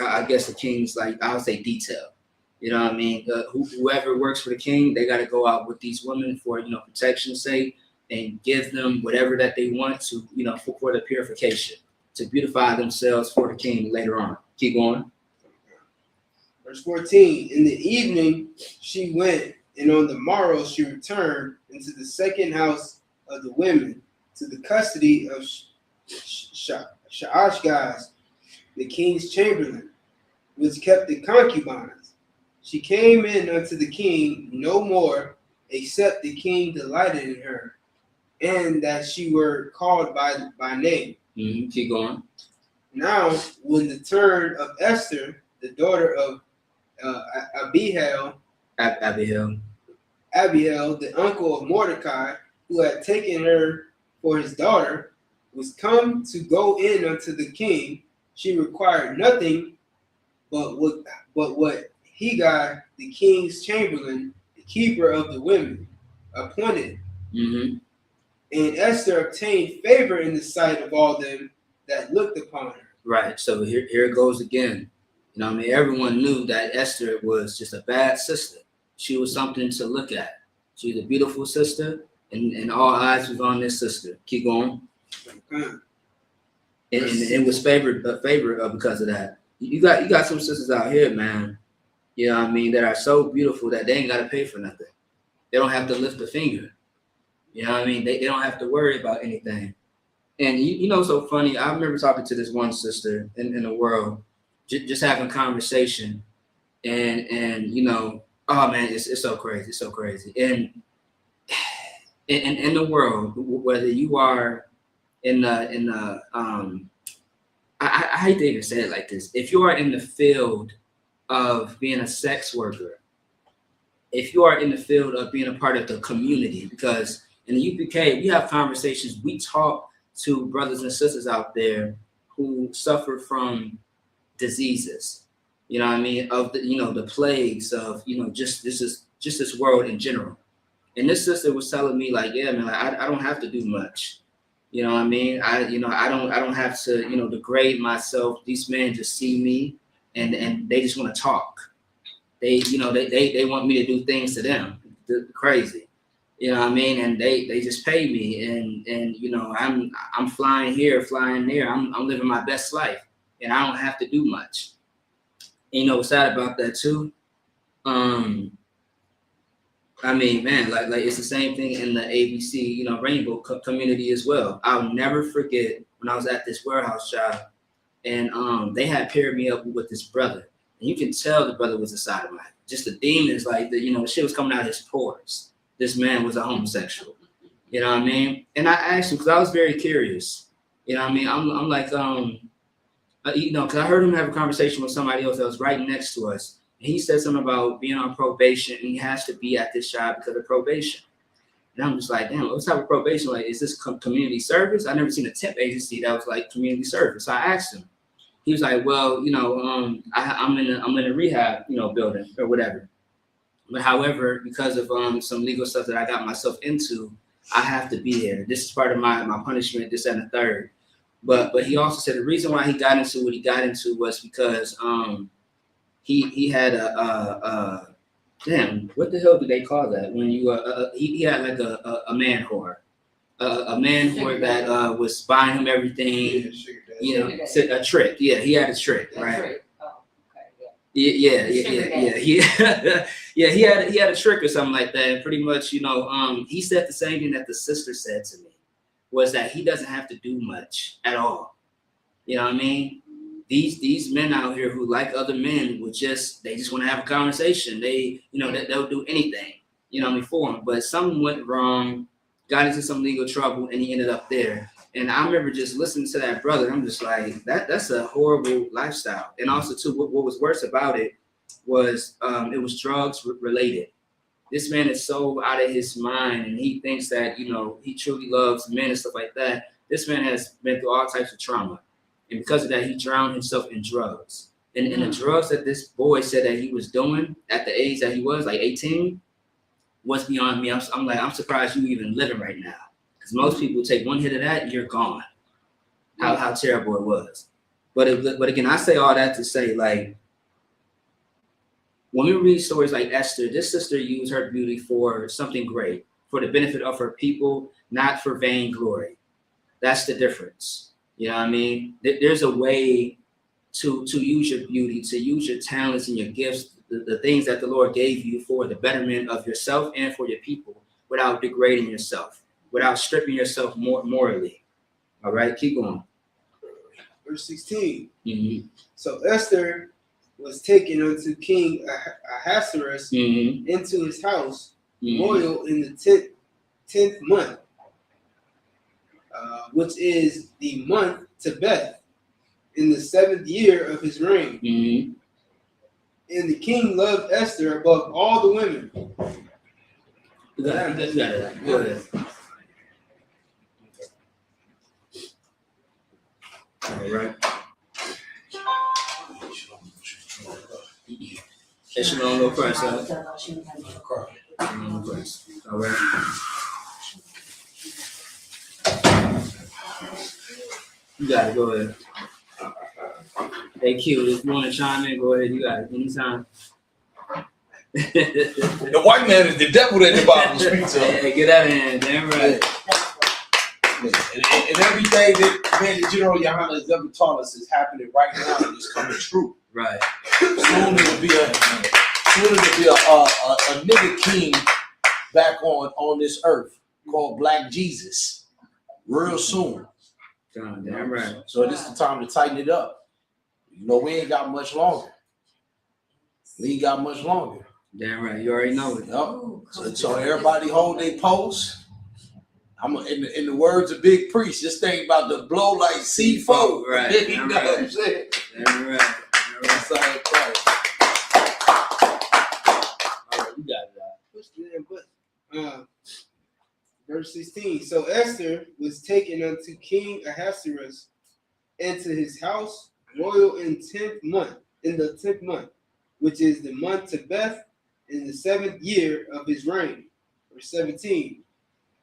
I guess the king's, like, I would say detail. You know what I mean? Whoever works for the king, they got to go out with these women for, protection's sake and give them whatever that they want to, for the purification, to beautify themselves for the king later on. Keep going. Verse 14, in the evening she went, and on the morrow she returned into the second house of the women, to the custody of Shaashgaz, the king's chamberlain, which kept the concubines. She came in unto the king no more, except the king delighted in her, and that she were called by name. Mm-hmm. Keep going. Now, when the turn of Esther, the daughter of Abihail, the uncle of Mordecai, who had taken her for his daughter, was come to go in unto the king, she required nothing but what Hegai, the king's chamberlain, the keeper of the women, appointed. Mm-hmm. And Esther obtained favor in the sight of all them that looked upon her. Right. So here it goes again. Everyone knew that Esther was just a bad sister. She was something to look at. She was a beautiful sister, and all eyes was on this sister. Keep going. Okay. And it was favored because of that. You got some sisters out here, man. You know what I mean, that are so beautiful that they ain't got to pay for nothing. They don't have to lift a finger. You know what I mean? They don't have to worry about anything. And so funny, I remember talking to this one sister in the world, just having conversation, and oh man, it's so crazy, it's so crazy. And in the world, whether you are I hate to even say it like this, if you are in the field of being a sex worker, if you are in the field of being a part of the community, because in the UPK, we have conversations, we talk to brothers and sisters out there who suffer from diseases, you know what I mean, of the, the plagues of, just this world in general. And this sister was telling me, like, yeah, man, like, I don't have to do much. You know what I mean? I don't have to, degrade myself. These men just see me and they just want to talk. They want me to do things to them. Crazy. You know what I mean? And they just pay me, and I'm flying here, flying there. I'm living my best life, and I don't have to do much. And what's sad about that too? I mean, man, like it's the same thing in the ABC, Rainbow community as well. I'll never forget when I was at this warehouse job, and they had paired me up with this brother, and you can tell the brother was a sodomite. Just the demons, like the shit was coming out of his pores. This man was a homosexual. You know what I mean? And I asked him because I was very curious. You know what I mean? I'm like, because I heard him have a conversation with somebody else that was right next to us. And he said something about being on probation, and he has to be at this job because of probation. And I'm just like, damn, what type of probation? Like, is this community service? I never seen a temp agency that was like community service. So I asked him. He was like, well, you know, I'm in a rehab, you know, building or whatever. But however, because of some legal stuff that I got myself into, I have to be there. This is part of my punishment, this and the third. But he also said the reason why he got into what he got into was because he had a damn, what the hell do they call that when you he had like a man whore, a man whore that was buying him everything, you know, a trick. Yeah, he had a trick, right? Yeah. He had a trick or something like that. And pretty much, you know, he said the same thing that the sister said to me, was that he doesn't have to do much at all. You know what I mean? These men out here who like other men they just want to have a conversation. They, you know, they'll do anything, you know what I mean, for him. But something went wrong, got into some legal trouble, and he ended up there. And I remember just listening to that brother. I'm just like, that's a horrible lifestyle. And also, too, what was worse about it was it was drugs related. This man is so out of his mind, and he thinks that, you know, he truly loves men and stuff like that. This man has been through all types of trauma. And because of that, he drowned himself in drugs. And the drugs that this boy said that he was doing at the age that he was, like 18, was beyond me. I'm like, I'm surprised you even living right now. Because most people take one hit of that and you're gone. How terrible it was. But again, I say all that to say, like, when we read stories like Esther, this sister used her beauty for something great, for the benefit of her people, not for vainglory. That's the difference. You know what I mean? There's a way to use your beauty, to use your talents and your gifts, the things that the Lord gave you for the betterment of yourself and for your people, without degrading yourself, without stripping yourself morally. All right, keep going. Verse 16. Mm-hmm. So Esther was taken unto King Ahasuerus into his house, royal in the 10th month, which is the month Tebeth, in the 7th year of his reign. And the king loved Esther above all the women. Go ahead. All right. Shalom, no Christ, all right. You got it. Go ahead. Hey, Q, if you want to chime in, go ahead. You got it. Anytime. The white man is the devil that the Bible speaks of. Hey, get out of here. Damn right. And everything that man, General Yohana has ever taught us is happening right now and it's coming true. Right. Soon it'll be a nigga king back on this earth called Black Jesus. Real soon. Damn right. So this is the time to tighten it up. You know, we ain't got much longer. Damn right. You already know it. Yep. So everybody hold their post. I'm in the words of Big Priest, this thing about to blow like C4. Right. You know what I'm saying? Damn right. All right, you got it. Verse 16. So Esther was taken unto King Ahasuerus into his house, royal in the 10th month, which is the month Tebeth, in the 7th year of his reign. Verse 17.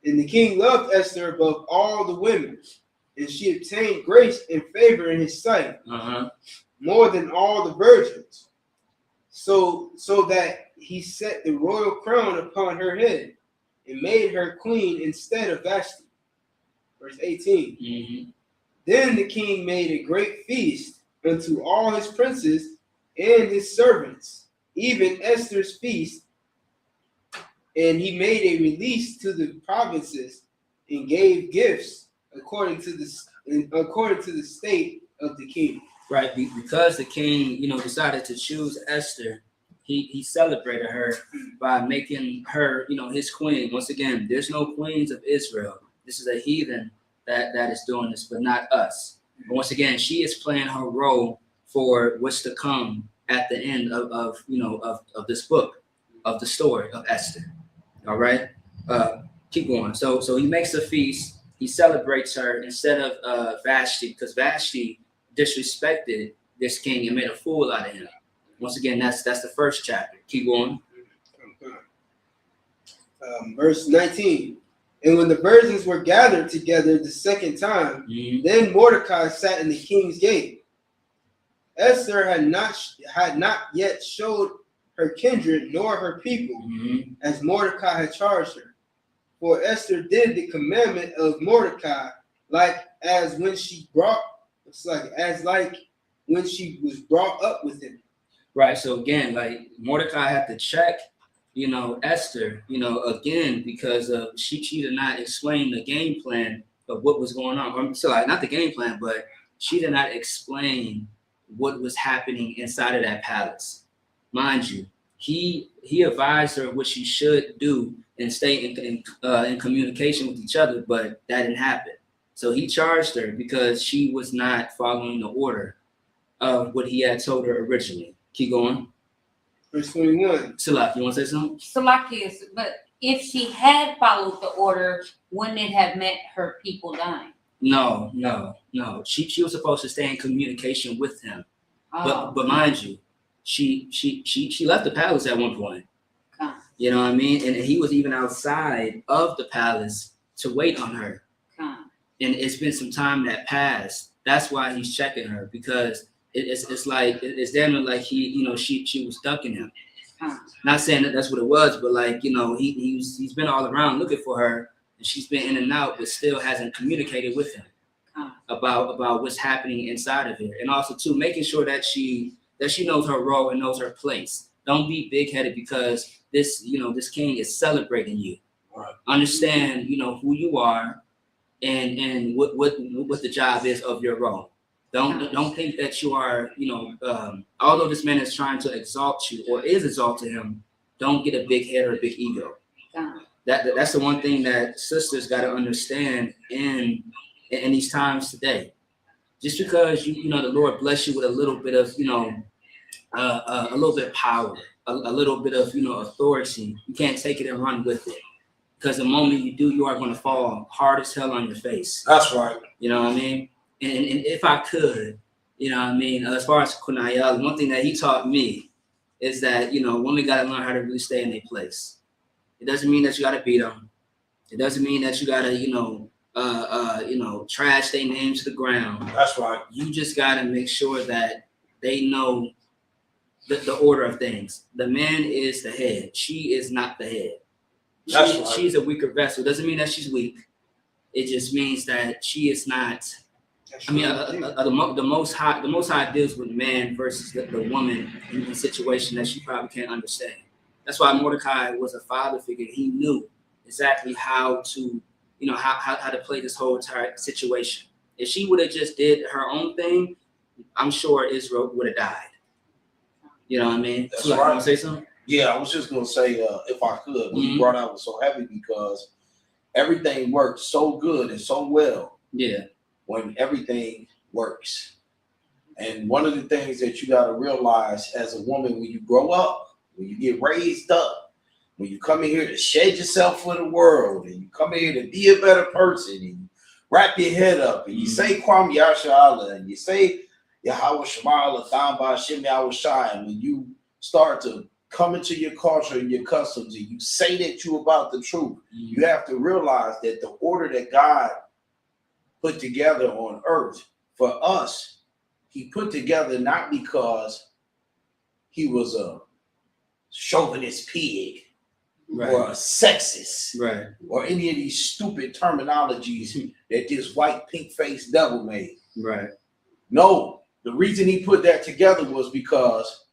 And the king loved Esther above all the women, and she obtained grace and favor in his sight, more than all the virgins. So that he set the royal crown upon her head, and made her queen instead of Vashti. Verse 18. Then the king made a great feast unto all his princes and his servants, even Esther's feast. And he made a release to the provinces and gave gifts according to the state of the king. Right, because the king, decided to choose Esther. He celebrated her by making her, his queen. Once again, there's no queens of Israel. This is a heathen that is doing this, but not us. But once again, she is playing her role for what's to come at the end of this book, of the story of Esther. All right. Keep going. So he makes a feast. He celebrates her instead of Vashti, because Vashti disrespected this king and made a fool out of him. Once again, that's the first chapter. Keep going. Verse 19. And when the virgins were gathered together the second time, then Mordecai sat in the king's gate. Esther had not yet showed her kindred nor her people, as Mordecai had charged her. For Esther did the commandment of Mordecai, like when she was brought up with him. Right. So again, like Mordecai had to check, Esther, again, because she did not explain the game plan of what was going on. So like not the game plan, but she did not explain what was happening inside of that palace. Mind you, he advised her what she should do and stay in communication with each other, but that didn't happen. So he charged her because she was not following the order of what he had told her originally. Keep going. Verse 21. Salak, you want to say something? Salakius, but if she had followed the order, wouldn't it have meant her people dying? No. She was supposed to stay in communication with him. Oh. But mind you, she left the palace at one point. You know what I mean? And he was even outside of the palace to wait on her. And it's been some time that passed. That's why he's checking her, because it's damn like she was ducking him. Not saying that that's what it was, but like, he's been all around looking for her, and she's been in and out, but still hasn't communicated with him about what's happening inside of her. And also too, making sure that she knows her role and knows her place. Don't be big-headed because this king is celebrating you. Right. Understand, who you are and what the job is of your role. Don't think that you are, although this man is trying to exalt you or is exalting him, don't get a big head or a big ego. That's the one thing that sisters got to understand in these times today. Just because the Lord bless you with a little bit of a little bit of power, a little bit of authority, you can't take it and run with it. Because the moment you do, you are going to fall hard as hell on your face. That's right. You know what I mean? And if I could, as far as Kunayel, one thing that he taught me is that, women got to learn how to really stay in their place. It doesn't mean that you got to beat them. It doesn't mean that you got to, trash their name to the ground. That's right. You just got to make sure that they know the order of things. The man is the head. She is not the head. That's right. She's a weaker vessel. Doesn't mean that she's weak. It just means that she is not. The Most High deals with man versus the woman in a situation that she probably can't understand. That's why Mordecai was a father figure. He knew exactly how to, how to play this whole entire situation. If she would have just did her own thing, I'm sure Israel would have died. You know what I mean? That's so, right. You want to say something? Yeah, I was just going to say, if I could, what you brought out was so heavy because everything worked so good and so well. Yeah. When everything works. And one of the things that you got to realize as a woman, when you grow up, when you get raised up, when you come in here to shed yourself for the world, and you come in here to be a better person, and you wrap your head up, and you say Kwam Yasha'Allah, and you say Yahweh Shema Latham Ba'Shem Yahweh Shai, and when you start to come into your culture and your customs, and you say that you about the truth, you have to realize that the order that God put together on earth for us, he put together not because he was a chauvinist pig, right, or a sexist, right, or any of these stupid terminologies that this white pink-faced devil made. Right. No, the reason he put that together was because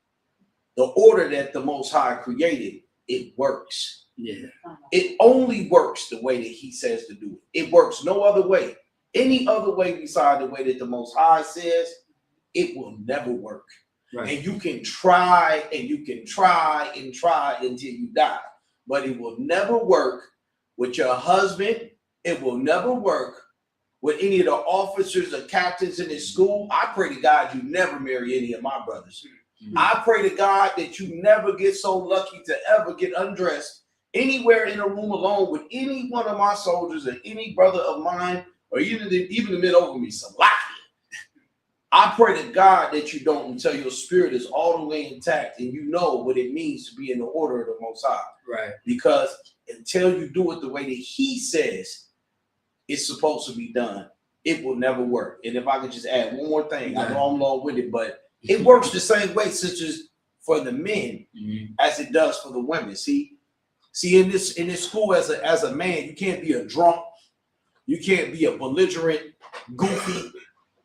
the order that the Most High created, it works. Yeah. It only works the way that he says to do it. It works no other way. Any other way beside the way that the Most High says, it will never work. Right. And you can try and you can try and try until you die, but it will never work with your husband. It will never work with any of the officers or captains in this school. I pray to God you never marry any of my brothers. I pray to God that you never get so lucky to ever get undressed anywhere in a room alone with any one of my soldiers or any brother of mine, or even the men over me, Salakia, I pray to God that you don't, until your spirit is all the way intact and you know what it means to be in the order of the Most High. Right. Because until you do it the way that He says it's supposed to be done, it will never work. And if I could just add one more thing, I know I'm long with it, but it works the same way, sisters, for the men as it does for the women. See, in this school, as a man, you can't be a drunk, you can't be a belligerent, goofy,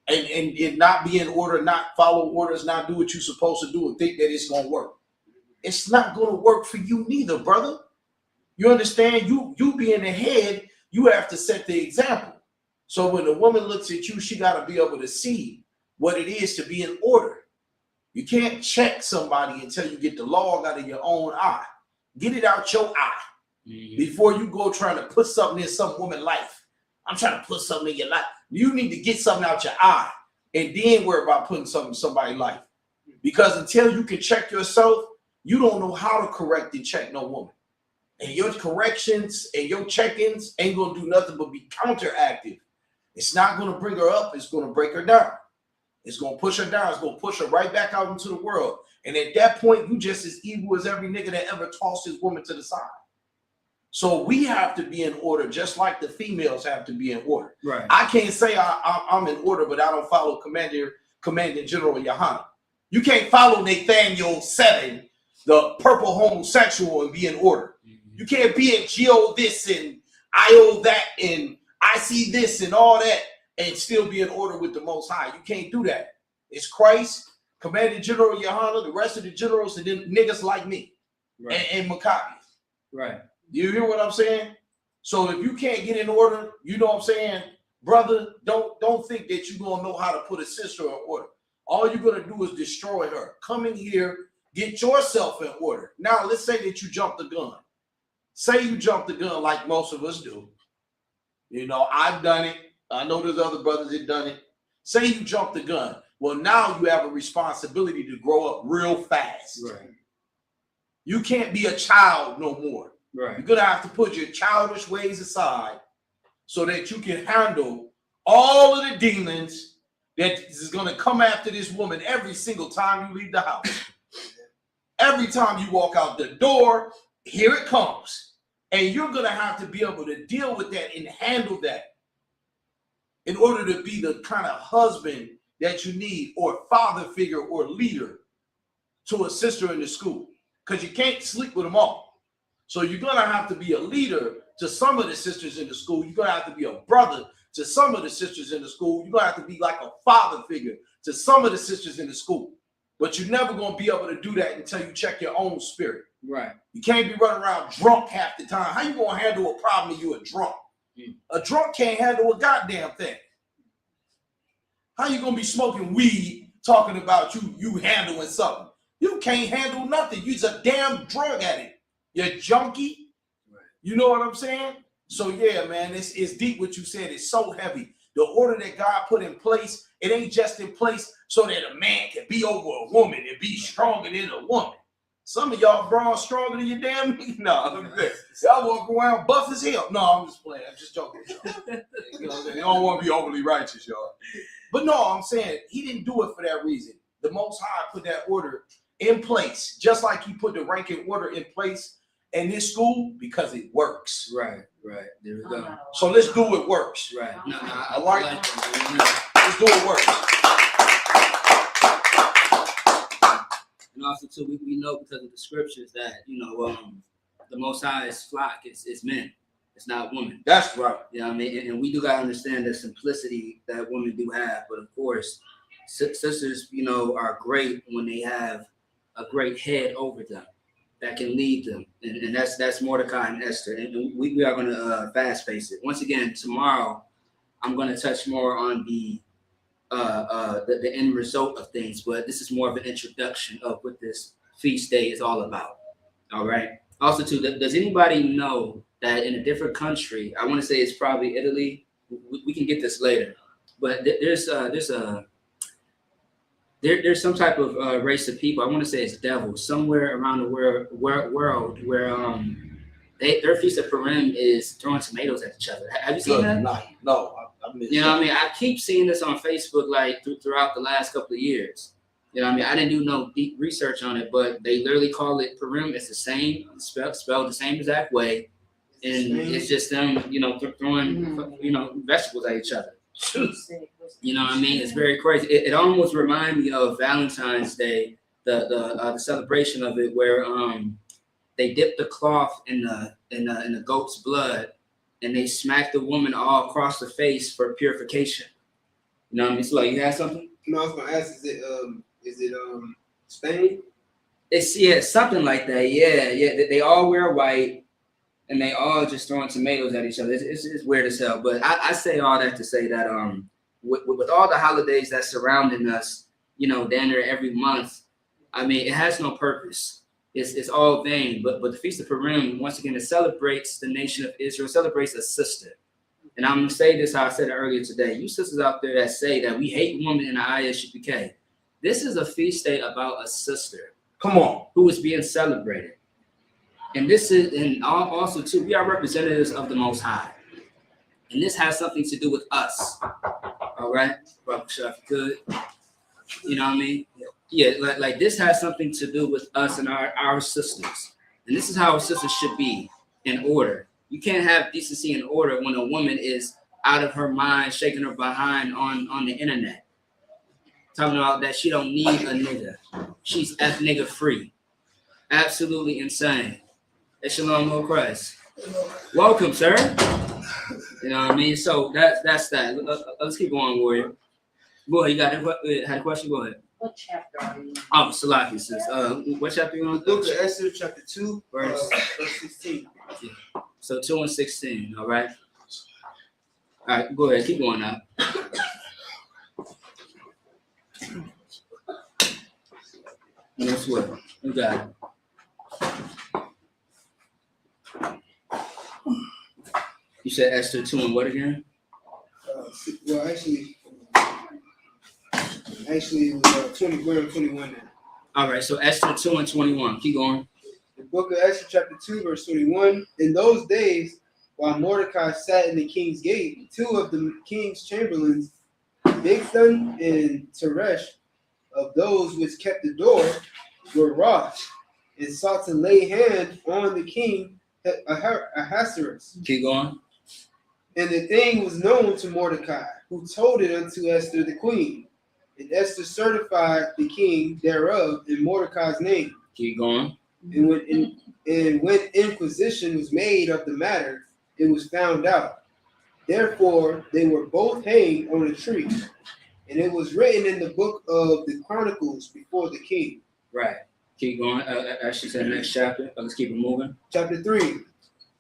and not be in order, not follow orders, not do what you're supposed to do, and think that it's gonna work. It's not gonna work for you neither, brother. You understand? You being the head, you have to set the example. So when a woman looks at you, she got to be able to see what it is to be in order. You can't check somebody until you get the log out of your own eye. Get it out your eye before you go trying to put something in some woman's life. I'm trying to put something in your life. You need to get something out your eye and then worry about putting something in somebody's life. Because until you can check yourself, you don't know how to correct and check no woman. And your corrections and your check-ins ain't going to do nothing but be counteractive. It's not going to bring her up. It's going to break her down. It's going to push her down. It's going to push her right back out into the world. And at that point, you just as evil as every nigga that ever tossed his woman to the side. So we have to be in order, just like the females have to be in order. Right. I can't say I'm in order, but I don't follow Commanding General Yohana. You can't follow Nathaniel 7, the purple homosexual, and be in order. You can't be in Geo this and IO that and I see this and all that and still be in order with the Most High. You can't do that. It's Christ, Commanding General Yohana, the rest of the generals, and then niggas like me and Maccabi. Right. You hear what I'm saying? So if you can't get in order, you know what I'm saying, brother, don't think that you're going to know how to put a sister in order. All you're going to do is destroy her. Come in here, get yourself in order. Now, let's say that you jumped the gun. Say you jumped the gun like most of us do. You know, I've done it. I know there's other brothers that done it. Say you jumped the gun. Well, now you have a responsibility to grow up real fast. Right. You can't be a child no more. Right. You're going to have to put your childish ways aside so that you can handle all of the demons that is going to come after this woman every single time you leave the house. Every time you walk out the door, here it comes. And you're going to have to be able to deal with that and handle that in order to be the kind of husband that you need, or father figure or leader to a sister in the school. Because you can't sleep with them all. So you're going to have to be a leader to some of the sisters in the school. You're going to have to be a brother to some of the sisters in the school. You're going to have to be like a father figure to some of the sisters in the school. But you're never going to be able to do that until you check your own spirit. Right. You can't be running around drunk half the time. How you going to handle a problem if you're a drunk? A drunk can't handle a goddamn thing. How you going to be smoking weed talking about you handling something? You can't handle nothing. You're a damn drug addict. You're junkie. Right. You know what I'm saying? So yeah, man, it's deep what you said. It's so heavy. The order that God put in place, it ain't just in place so that a man can be over a woman and be stronger than a woman. Some of y'all brawls stronger than your damn nigga. No, y'all walk around buff as hell. No, I'm just playing. I'm just joking with y'all. You know, they don't want to be overly righteous, y'all. But no, I'm saying he didn't do it for that reason. The Most High put that order in place, just like he put the ranking order in place in this school, because it works. Right. There we go. So let's do what works. Right. No, I like let's do what works. And also too, we know because of the scriptures that, you know, the Most High's flock is men. It's not women. That's right. You know what I mean? And we do got to understand the simplicity that women do have. But of course, sisters, you know, are great when they have a great head over them that can lead them. And that's Mordecai and Esther. And we are going to fast pace it. Once again, tomorrow, I'm going to touch more on the end result of things. But this is more of an introduction of what this feast day is all about. All right. Also, too, does anybody know that in a different country, I want to say it's probably Italy. We can get this later, but there's some type of race of people. I want to say it's devils somewhere around the world where their feast of Purim is throwing tomatoes at each other. Have you seen that? No, I missed You know what I mean? I keep seeing this on Facebook like throughout the last couple of years. You know what I mean? I didn't do no deep research on it, but they literally call it Purim. It's the same, spelled the same exact way. And it's just them, you know, throwing, you know, vegetables at each other. You know what I mean? It's very crazy. It almost reminds me of Valentine's Day, the celebration of it, where they dip the cloth in the goat's blood, and they smack the woman all across the face for purification. You know what I mean? So like, you have something? No, I was gonna ask, is it Spain? It's something like that. Yeah. They all wear white. And they all just throwing tomatoes at each other. It's weird as hell. But I say all that to say that with all the holidays that's surrounding us, you know, down there every month, I mean, it has no purpose. It's all vain. But the Feast of Purim, once again, it celebrates the nation of Israel, celebrates a sister. And I'm gonna say this how I said it earlier today. You sisters out there that say that we hate women in the ISUPK, this is a feast day about a sister. Come on. Who is being celebrated. And this is, and also too, we are representatives of the Most High, and this has something to do with us. All right, Brother Chef, good. You know what I mean? Yeah, like this has something to do with us and our sisters, and this is how our sisters should be in order. You can't have decency and order when a woman is out of her mind, shaking her behind on the internet, talking about that she don't need a nigga. She's F nigga free. Absolutely insane. Shalom, Lord Christ. Welcome, sir. You know what I mean? So that's that. Let's keep going, warrior. Go ahead. You had a question? Go ahead. What chapter are you in? Oh, Salaki says. What chapter you on? Book of Esther, chapter 2, verse 16. Yeah. So 2 and 16. All right. All right. Go ahead. Keep going now. Guess what? You got it. You said Esther 2 and what again? Well, actually, it was 21 now. All right, so Esther 2 and 21. Keep going. The book of Esther, chapter 2, verse 21. In those days, while Mordecai sat in the king's gate, two of the king's chamberlains, Bigthan and Teresh, of those which kept the door, were wroth, and sought to lay hand on the king Ahasuerus. Keep going. And the thing was known to Mordecai, who told it unto Esther the queen. And Esther certified the king thereof in Mordecai's name. Keep going. And when inquisition was made of the matter, it was found out. Therefore, they were both hanged on a tree. And it was written in the book of the Chronicles before the king. Right. Keep going. Actually, said next chapter. Let's keep it moving. Chapter 3.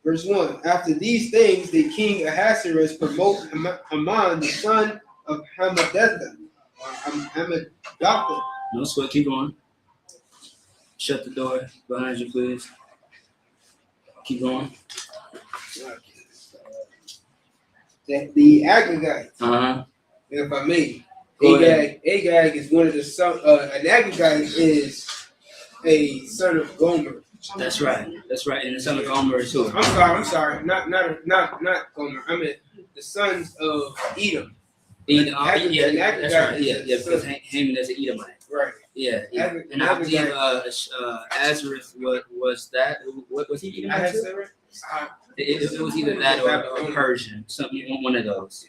Verse 1. After these things, the king Ahasuerus promoted Haman, the son of Hammedatha. No sweat. Keep going. Shut the door behind you, please. Keep going. The Agagite. If I may. Agag is one of the sons. An Agagite is a son of Gomer. That's right. And the son of Gomer is who? I'm sorry. Not Gomer. I mean the sons of Edom. That's right. Yeah, because Haman is an Edomite. Right. Yeah. And I believe Azareth was that. What was he Edomite? It was either that or Persian, something, one of those.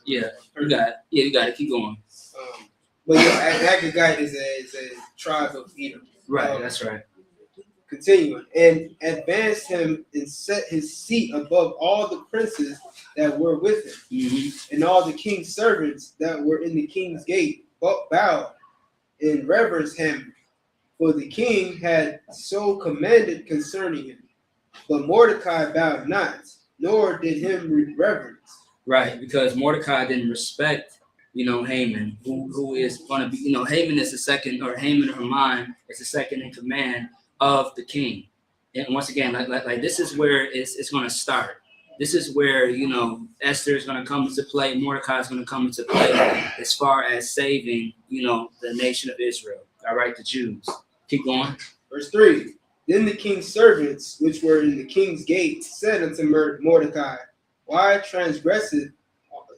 Yeah, you got it. Keep going. But Agagite is a tribe of Edom. Right, that's right. Continuing, and advanced him and set his seat above all the princes that were with him, and all the king's servants that were in the king's gate bowed and reverenced him, for the king had so commanded concerning him. But Mordecai bowed not, nor did him reverence. Right, because Mordecai didn't respect, Haman, who is going to be, Haman is the second, or Haman or Haman is the second in command of the king. And once again, like this is where it's going to start. This is where, Esther is going to come into play. Mordecai is going to come into play as far as saving, the nation of Israel. All right, the Jews. Keep going. Verse 3. Then the king's servants, which were in the king's gate, said unto Mordecai, why transgresseth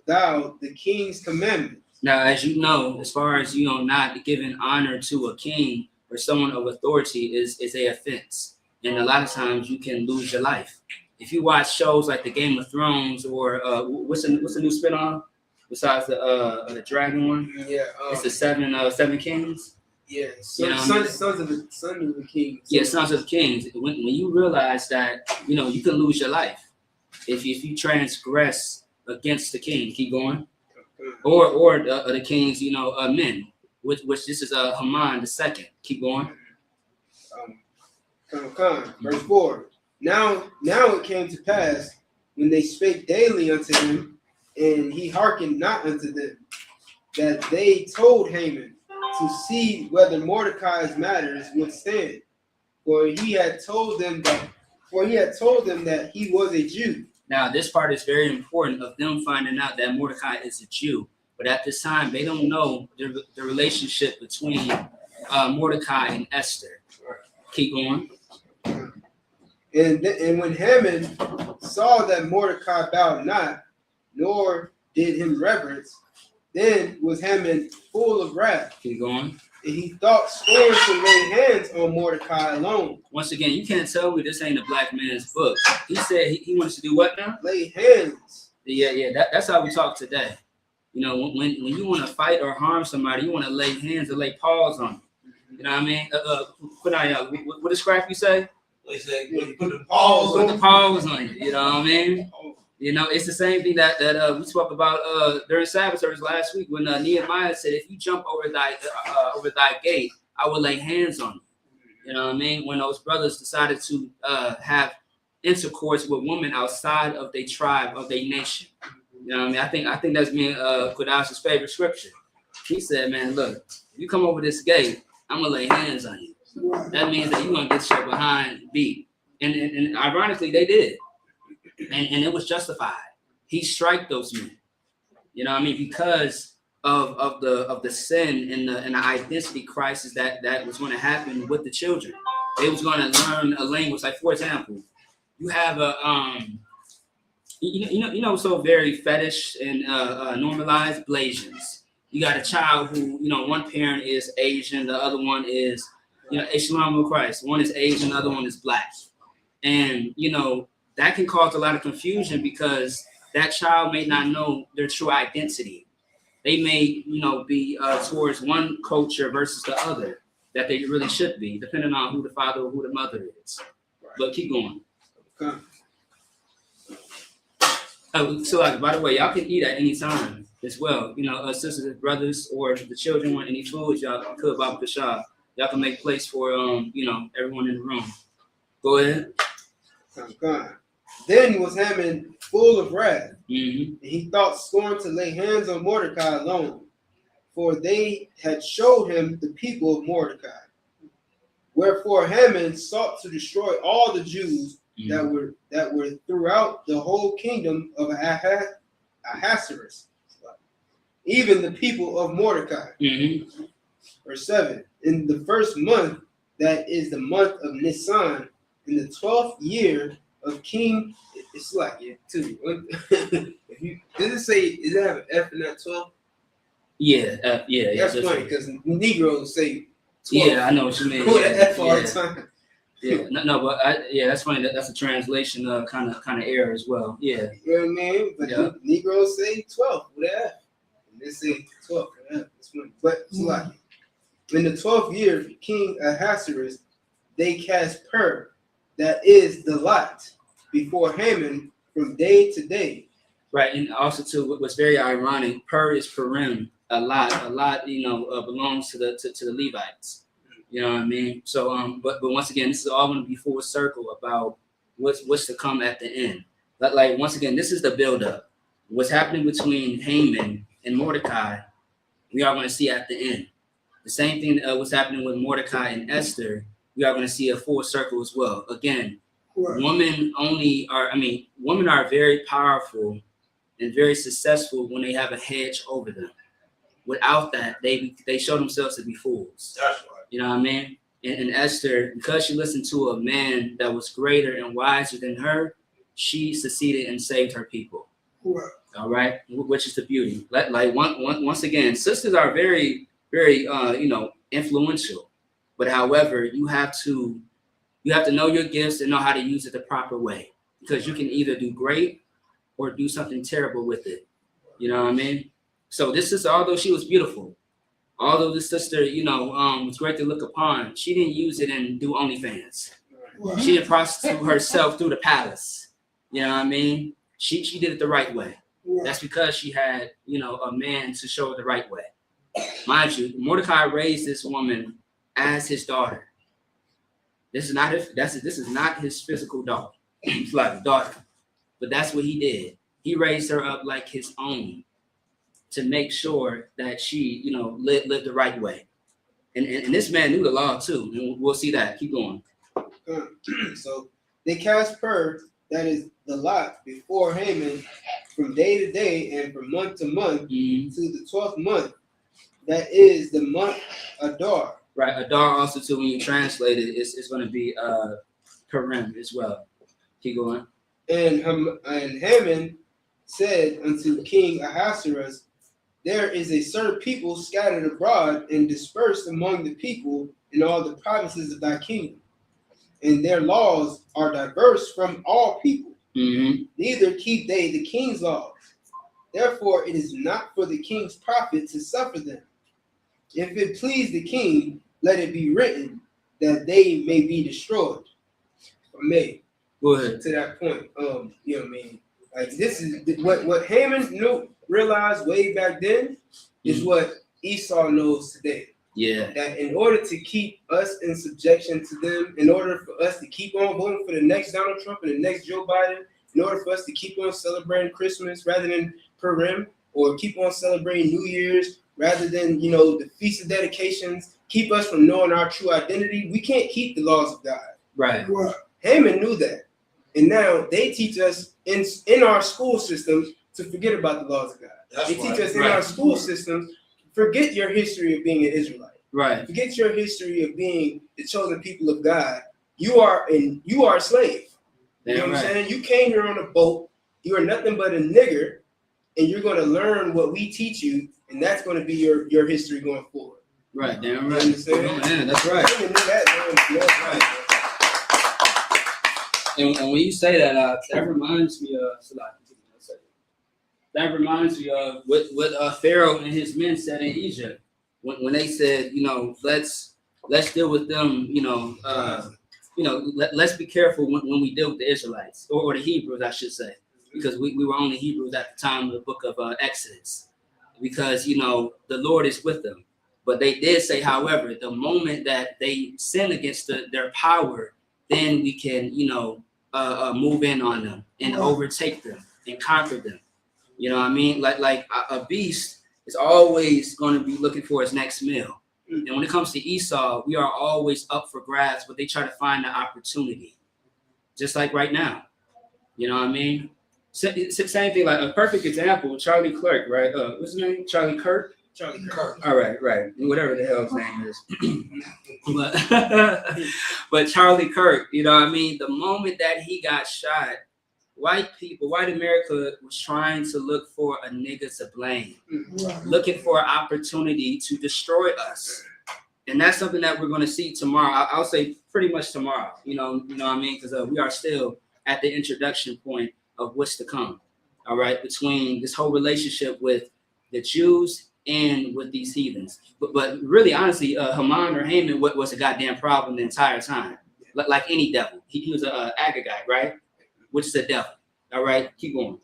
thou the king's commandment? Now, as you know, as far as not giving honor to a king or someone of authority is a offense, and a lot of times you can lose your life. If you watch shows like the Game of Thrones or what's the new spinoff besides the dragon one? Yeah, it's the seven kings. Yeah, sons of the kings. Yeah, sons of the kings. When you realize that you can lose your life if you transgress against the king. Keep going. Or the king's men, which this is Haman the second. Keep going. Verse 4. Now it came to pass when they spake daily unto him, and he hearkened not unto them, that they told Haman to see whether Mordecai's matters would stand, for he had told them that he was a Jew. Now, this part is very important of them finding out that Mordecai is a Jew. But at this time, they don't know the relationship between Mordecai and Esther. Keep going. And when Haman saw that Mordecai bowed not, nor did him reverence, then was Haman full of wrath. Keep going. And he thought scorn to lay hands on Mordecai alone. Once again, you can't tell me this ain't a black man's book. He said he wants to do what now? Lay hands. Yeah. That's how we talk today. When you want to fight or harm somebody, you want to lay hands or lay paws on them. You know what I mean? What does Scrappy say? They say put the paws on. Put the paws on you. You know what I mean? It's the same thing that we spoke about during Sabbath service last week when Nehemiah said, if you jump over thy gate, I will lay hands on you. You know what I mean? When those brothers decided to have intercourse with women outside of their tribe, of their nation. You know what I mean? I think that's been Kodash's favorite scripture. He said, man, look, if you come over this gate, I'm going to lay hands on you. That means that you're going to get your behind beat. And ironically, they did. And it was justified. He strike those men. You know what I mean? Because of the sin and the identity crisis that was going to happen with the children. They was going to learn a language. Like, for example, you have a so very fetish and normalized Blasians. You got a child who, one parent is Asian, the other one is, Islam of Christ. One is Asian, the other one is black. And, that can cause a lot of confusion because that child may not know their true identity. They may, be towards one culture versus the other that they really should be, depending on who the father or who the mother is. But keep going. Okay. So, by the way, y'all can eat at any time as well. Sisters and brothers or the children want any food, y'all could Baba Kashab. Y'all can make place for, everyone in the room. Go ahead. Okay. Then was Haman full of wrath, mm-hmm. and he thought scorn to lay hands on Mordecai alone, for they had showed him the people of Mordecai. Wherefore Haman sought to destroy all the Jews mm-hmm. that were throughout the whole kingdom of Ahasuerus, even the people of Mordecai. Mm-hmm. Verse 7. In the first month, that is the month of Nisan, in the 12th year of King, it's like, yeah, too. Does it say, does it have an F in that 12? Yeah, yeah. That's funny because Negroes say 12. Yeah, I know what you mean. Put an F all the time. Yeah, but that's funny. That's a translation kind of error as well. Yeah. You know what I mean? But Negroes say 12 with an F. And they say 12 with an F. That's funny. But it's like, in the 12th year of King Ahasuerus, they cast pur, that is the lot, before Haman from day to day. Right, and also too, what's very ironic, pur is Purim, a lot, belongs to the Levites. You know what I mean? So, but once again, this is all going to be full circle about what's to come at the end. But like once again, this is the buildup. What's happening between Haman and Mordecai, we are going to see at the end. The same thing what's happening with Mordecai and Esther, we are going to see a full circle as well. Again, women are very powerful and very successful when they have a hedge over them. Without that, they show themselves to be fools. That's right. You know what I mean? And Esther, because she listened to a man that was greater and wiser than her, she succeeded and saved her people. Right. All right, which is the beauty. Like once again, sisters are very, very influential. But however, you have to know your gifts and know how to use it the proper way, because you can either do great or do something terrible with it. You know what I mean? So this sister, although she was beautiful, although this sister, was great to look upon, she didn't use it and do OnlyFans. Right. She didn't prostitute herself through the palace. You know what I mean? She did it the right way. Right. That's because she had, a man to show her the right way. Mind you, Mordecai raised this woman as his daughter. This is not his physical daughter. It's like a daughter. But that's what he did. He raised her up like his own to make sure that she, lived the right way. And this man knew the law too. And we'll see that. Keep going. So they cast pur, that is the lot, before Haman from day to day and from month to month to the 12th month. That is the month Adar. Right. Adar also too, when you translate it, it's going to be Purim as well. Keep going. And Haman said unto King Ahasuerus, there is a certain people scattered abroad and dispersed among the people in all the provinces of thy kingdom. And their laws are diverse from all people. Mm-hmm. Neither keep they the king's laws. Therefore, it is not for the king's profit to suffer them. If it please the king, let it be written that they may be destroyed. If I may. Go ahead. To that point, you know what I mean? Like, this is what Haman realized way back then is what Esau knows today. Yeah. That in order to keep us in subjection to them, in order for us to keep on voting for the next Donald Trump and the next Joe Biden, in order for us to keep on celebrating Christmas rather than Purim, or keep on celebrating New Year's rather than, the Feast of Dedications, keep us from knowing our true identity, we can't keep the laws of God. Right. Haman knew that. And now they teach us in our school systems to forget about the laws of God. They teach us in our school systems, forget your history of being an Israelite. Right. Forget your history of being the chosen people of God. You are a slave. You know what I'm saying? You came here on a boat. You are nothing but a nigger, and you're going to learn what we teach you, and that's going to be your history going forward. Right. Damn right. You understand? Man, that's right. And when you say that, that reminds me of what Pharaoh and his men said in Egypt when they said, let's deal with them, let's be careful when we deal with the Israelites or the Hebrews, I should say, because we were only Hebrews at the time of the book of Exodus, because the Lord is with them. But they did say, however, the moment that they sin against their power, then we can, move in on them and overtake them and conquer them. You know what I mean? Like a beast is always going to be looking for his next meal. And when it comes to Esau, we are always up for grabs, but they try to find the opportunity. Just like right now. You know what I mean? Same thing, like a perfect example, Charlie Clerk, right? What's his name? Charlie Kirk? Charlie Kirk. All right. Whatever the hell his name is. but Charlie Kirk, you know what I mean? The moment that he got shot, white America was trying to look for a nigga to blame, looking for an opportunity to destroy us. And that's something that we're going to see tomorrow. I'll say pretty much tomorrow, you know what I mean? Because we are still at the introduction point of what's to come, all right, between this whole relationship with the Jews and with these heathens. But really, honestly, Haman or Haman was a goddamn problem the entire time. Like any devil. He was an Agagite, right? Which is a devil. All right, keep going.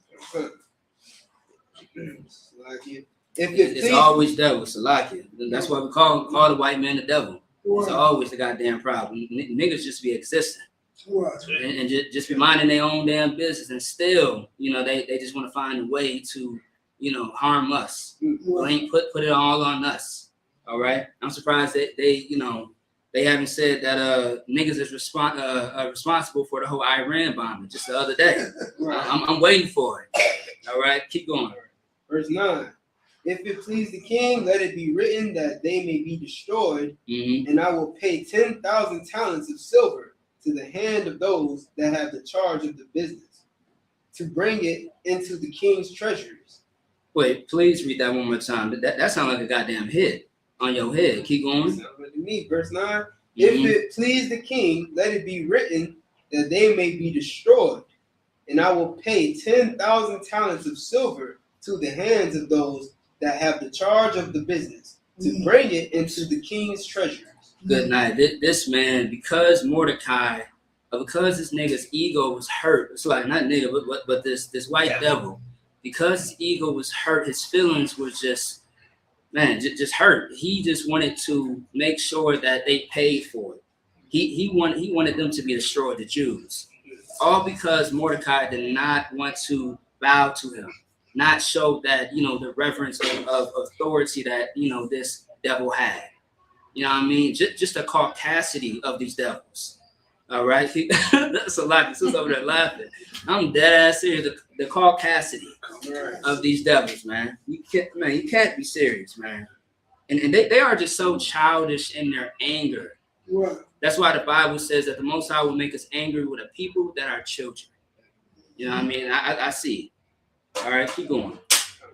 It's always devil, Salakia. That's why we call the white man the devil. It's always the goddamn problem. Niggas just be existing. And just be minding their own damn business, and still, they just want to find a way to, harm us. Blame, put it all on us. All right. I'm surprised that they haven't said that niggas is responsible for the whole Iran bombing just the other day. I'm waiting for it. All right, keep going. Verse 9. If it please the king, let it be written that they may be destroyed, and I will pay 10,000 talents of silver to the hand of those that have the charge of the business, to bring it into the king's treasuries. Wait, please read that one more time. That sounds like a goddamn hit on your head. Keep going. Sounds good to me. Verse 9. If it please the king, let it be written that they may be destroyed, and I will pay 10,000 talents of silver to the hands of those that have the charge of the business, to bring it into the king's treasuries. Good night. This man, because Mordecai, because this nigga's ego was hurt. It's like not nigga, but this white devil, because his ego was hurt, his feelings were just hurt. He just wanted to make sure that they paid for it. He wanted them to be destroyed, the Jews, all because Mordecai did not want to bow to him, not show that the reverence of authority that this devil had. You know what I mean? Just the caucasity of these devils. All right, that's a lot. This is over there laughing. I'm dead ass serious. The caucasity of these devils, man. You can't be serious, man. And they are just so childish in their anger. Right. That's why the Bible says that the Most High will make us angry with a people that are children. You know what I mean? I see. All right, keep going.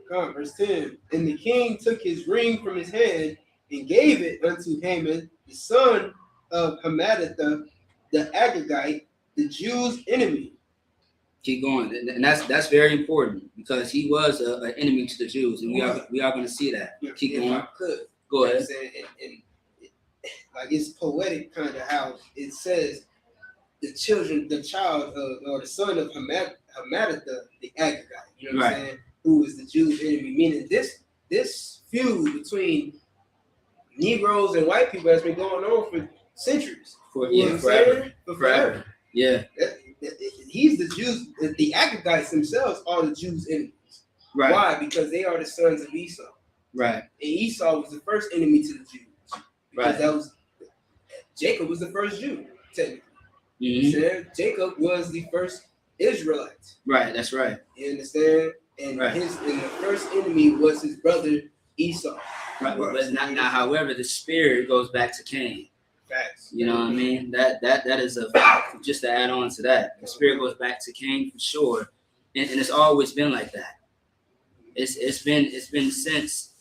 Verse 10. And the king took his ring from his hand and gave it unto Haman, the son of Hammedatha, the Agagite, the Jews' enemy. Keep going, and that's very important because he was an enemy to the Jews, and we are going to see that. Keep going. I could go ahead. And like it's poetic, kind of how it says the child or the son of Hammedatha, the Agagite. You know what I'm saying? Who is the Jews' enemy? Meaning this feud between Negroes and white people has been going on for centuries. Forever. Yeah. He's the Jews. The Agagites themselves are the Jews' enemies. Right. Why? Because they are the sons of Esau. Right. And Esau was the first enemy to the Jews. Because Right. Jacob was the first Jew, technically. Mm-hmm. So Jacob was the first Israelite. Right. That's right. You understand? And the first enemy was his brother Esau. Right. But now, however, the spirit goes back to Cain. Facts. You know what I mean? That is a fact. Just to add on to that, the spirit goes back to Cain for sure, and it's always been like that. It's been since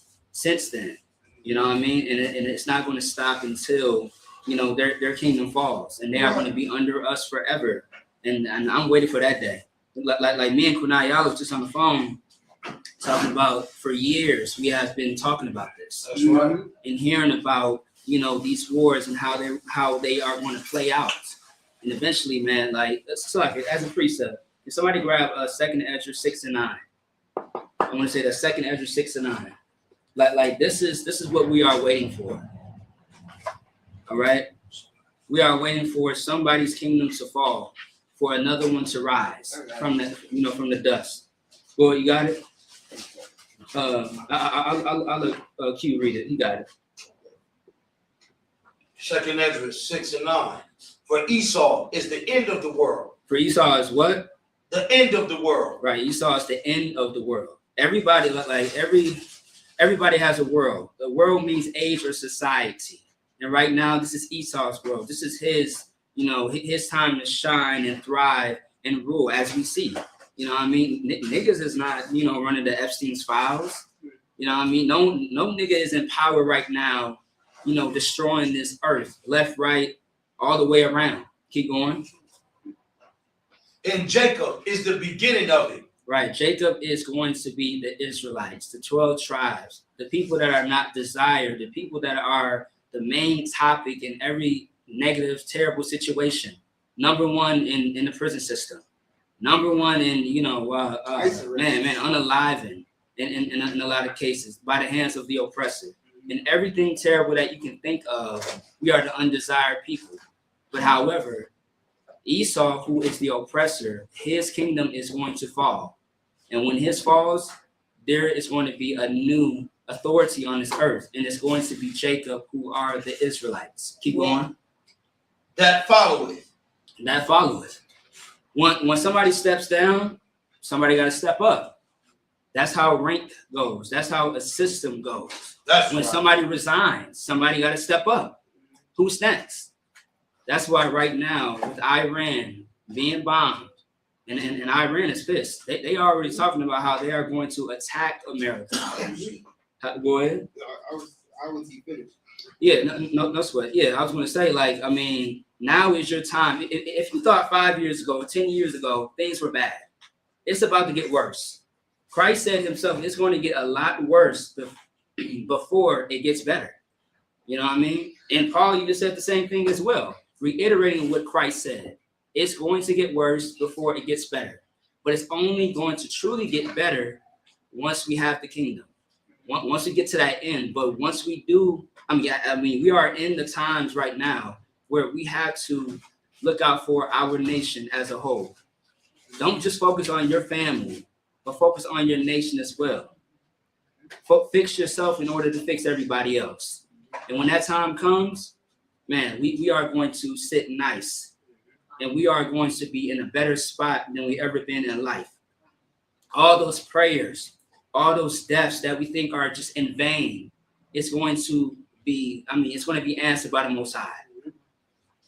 then. You know what I mean? And it's not going to stop until their kingdom falls, and they are going to be under us forever. And I'm waiting for that day. Like me and Kunai, y'all was just on the phone talking about for years. We have been talking about this. That's right. And hearing about these wars and how they are going to play out. And eventually, man, like as a precept, if somebody grab 2nd Ezra 6 and 9, I want to say that 2nd Ezra 6 and 9. Like this is what we are waiting for. All right, we are waiting for somebody's kingdom to fall, for another one to rise from the dust. Boy, you got it. I'll let Q read it. You got it. 2nd Ezra 6 and 9. For Esau is the end of the world. For Esau is what? The end of the world. Right. Esau is the end of the world. Everybody everybody has a world. The world means age or society. And right now, this is Esau's world. This is his time to shine and thrive and rule, as we see. You know what I mean? Niggas is not, running the Epstein's files. You know what I mean? No nigga is in power right now, destroying this earth, left, right, all the way around. Keep going. And Jacob is the beginning of it. Right. Jacob is going to be the Israelites, the 12 tribes, the people that are not desired, the people that are the main topic in every negative, terrible situation. Number one in the prison system. Number one in, unaliving in a lot of cases by the hands of the oppressor. And everything terrible that you can think of, we are the undesired people. But however, Esau, who is the oppressor, his kingdom is going to fall. And when his falls, there is going to be a new authority on this earth. And it's going to be Jacob, who are the Israelites. Keep going. That followeth. When somebody steps down, somebody got to step up. That's how rank goes. That's how a system goes. That's when right. somebody resigns, somebody got to step up. Who's next? That's why right now with Iran being bombed, and Iran is pissed. They are already talking about how they are going to attack America. Go ahead. I was finished. Yeah, no sweat. Yeah, I was going to say, like, I mean, now is your time. If you thought 5 years ago, 10 years ago, things were bad, it's about to get worse. Christ said himself, it's going to get a lot worse before it gets better. You know what I mean? And Paul even said the same thing as well, reiterating what Christ said. It's going to get worse before it gets better. But it's only going to truly get better once we have the kingdom. Once we get to that end. But once we do, I mean, we are in the times right now where we have to look out for our nation as a whole. Don't just focus on your family, but focus on your nation as well. Fix yourself in order to fix everybody else. And when that time comes, man, we are going to sit nice. And we are going to be in a better spot than we ever been in life. All those prayers, all those deaths that we think are just in vain, it's going to be, it's going to be answered by the Most High.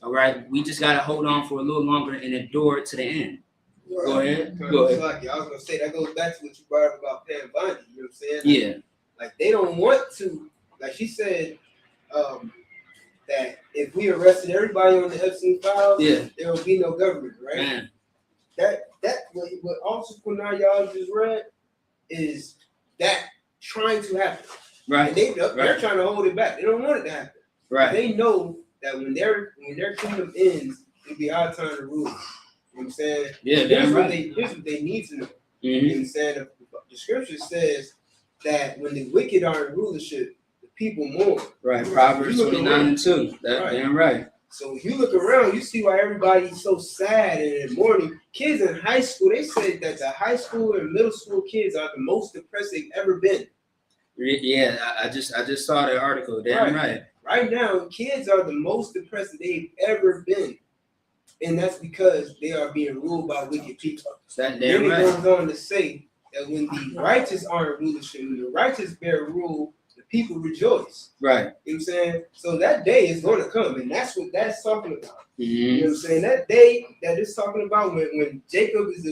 All right? We just got to hold on for a little longer and endure it to the end. Right. Go ahead. I was going to say, that goes back to what you brought up about Pam Bondi. You know what I'm saying? Yeah. Like, they don't want to, like she said, that if we arrested everybody on the Epstein files, there will be no government, right? Man. That what Officer Kunal y'all just read is that trying to happen. Right. And they're trying to hold it back. They don't want it to happen. Right. They know that when their kingdom ends, it'll be our time to rule. You know what I'm saying? Yeah, here's right. what they need to know. Mm-hmm. You know what I'm saying? The scripture says that when the wicked are in rulership, the people mourn. Right. Proverbs 29:2. That's damn right. So if you look around, you see why everybody's so sad and in mourning. Kids in high school, they said that the high school and middle school kids are the most depressed they've ever been. Yeah, I just saw that article. Damn right. Right now, kids are the most depressed they've ever been. And that's because they are being ruled by wicked people. That then damn right. It goes on to say that when the righteous are in rulership, when the righteous bear rule, the people rejoice. Right. You know what I'm saying? So that day is going to come, and that's what that's talking about. Mm-hmm. You know what I'm saying? That day that it's talking about when Jacob is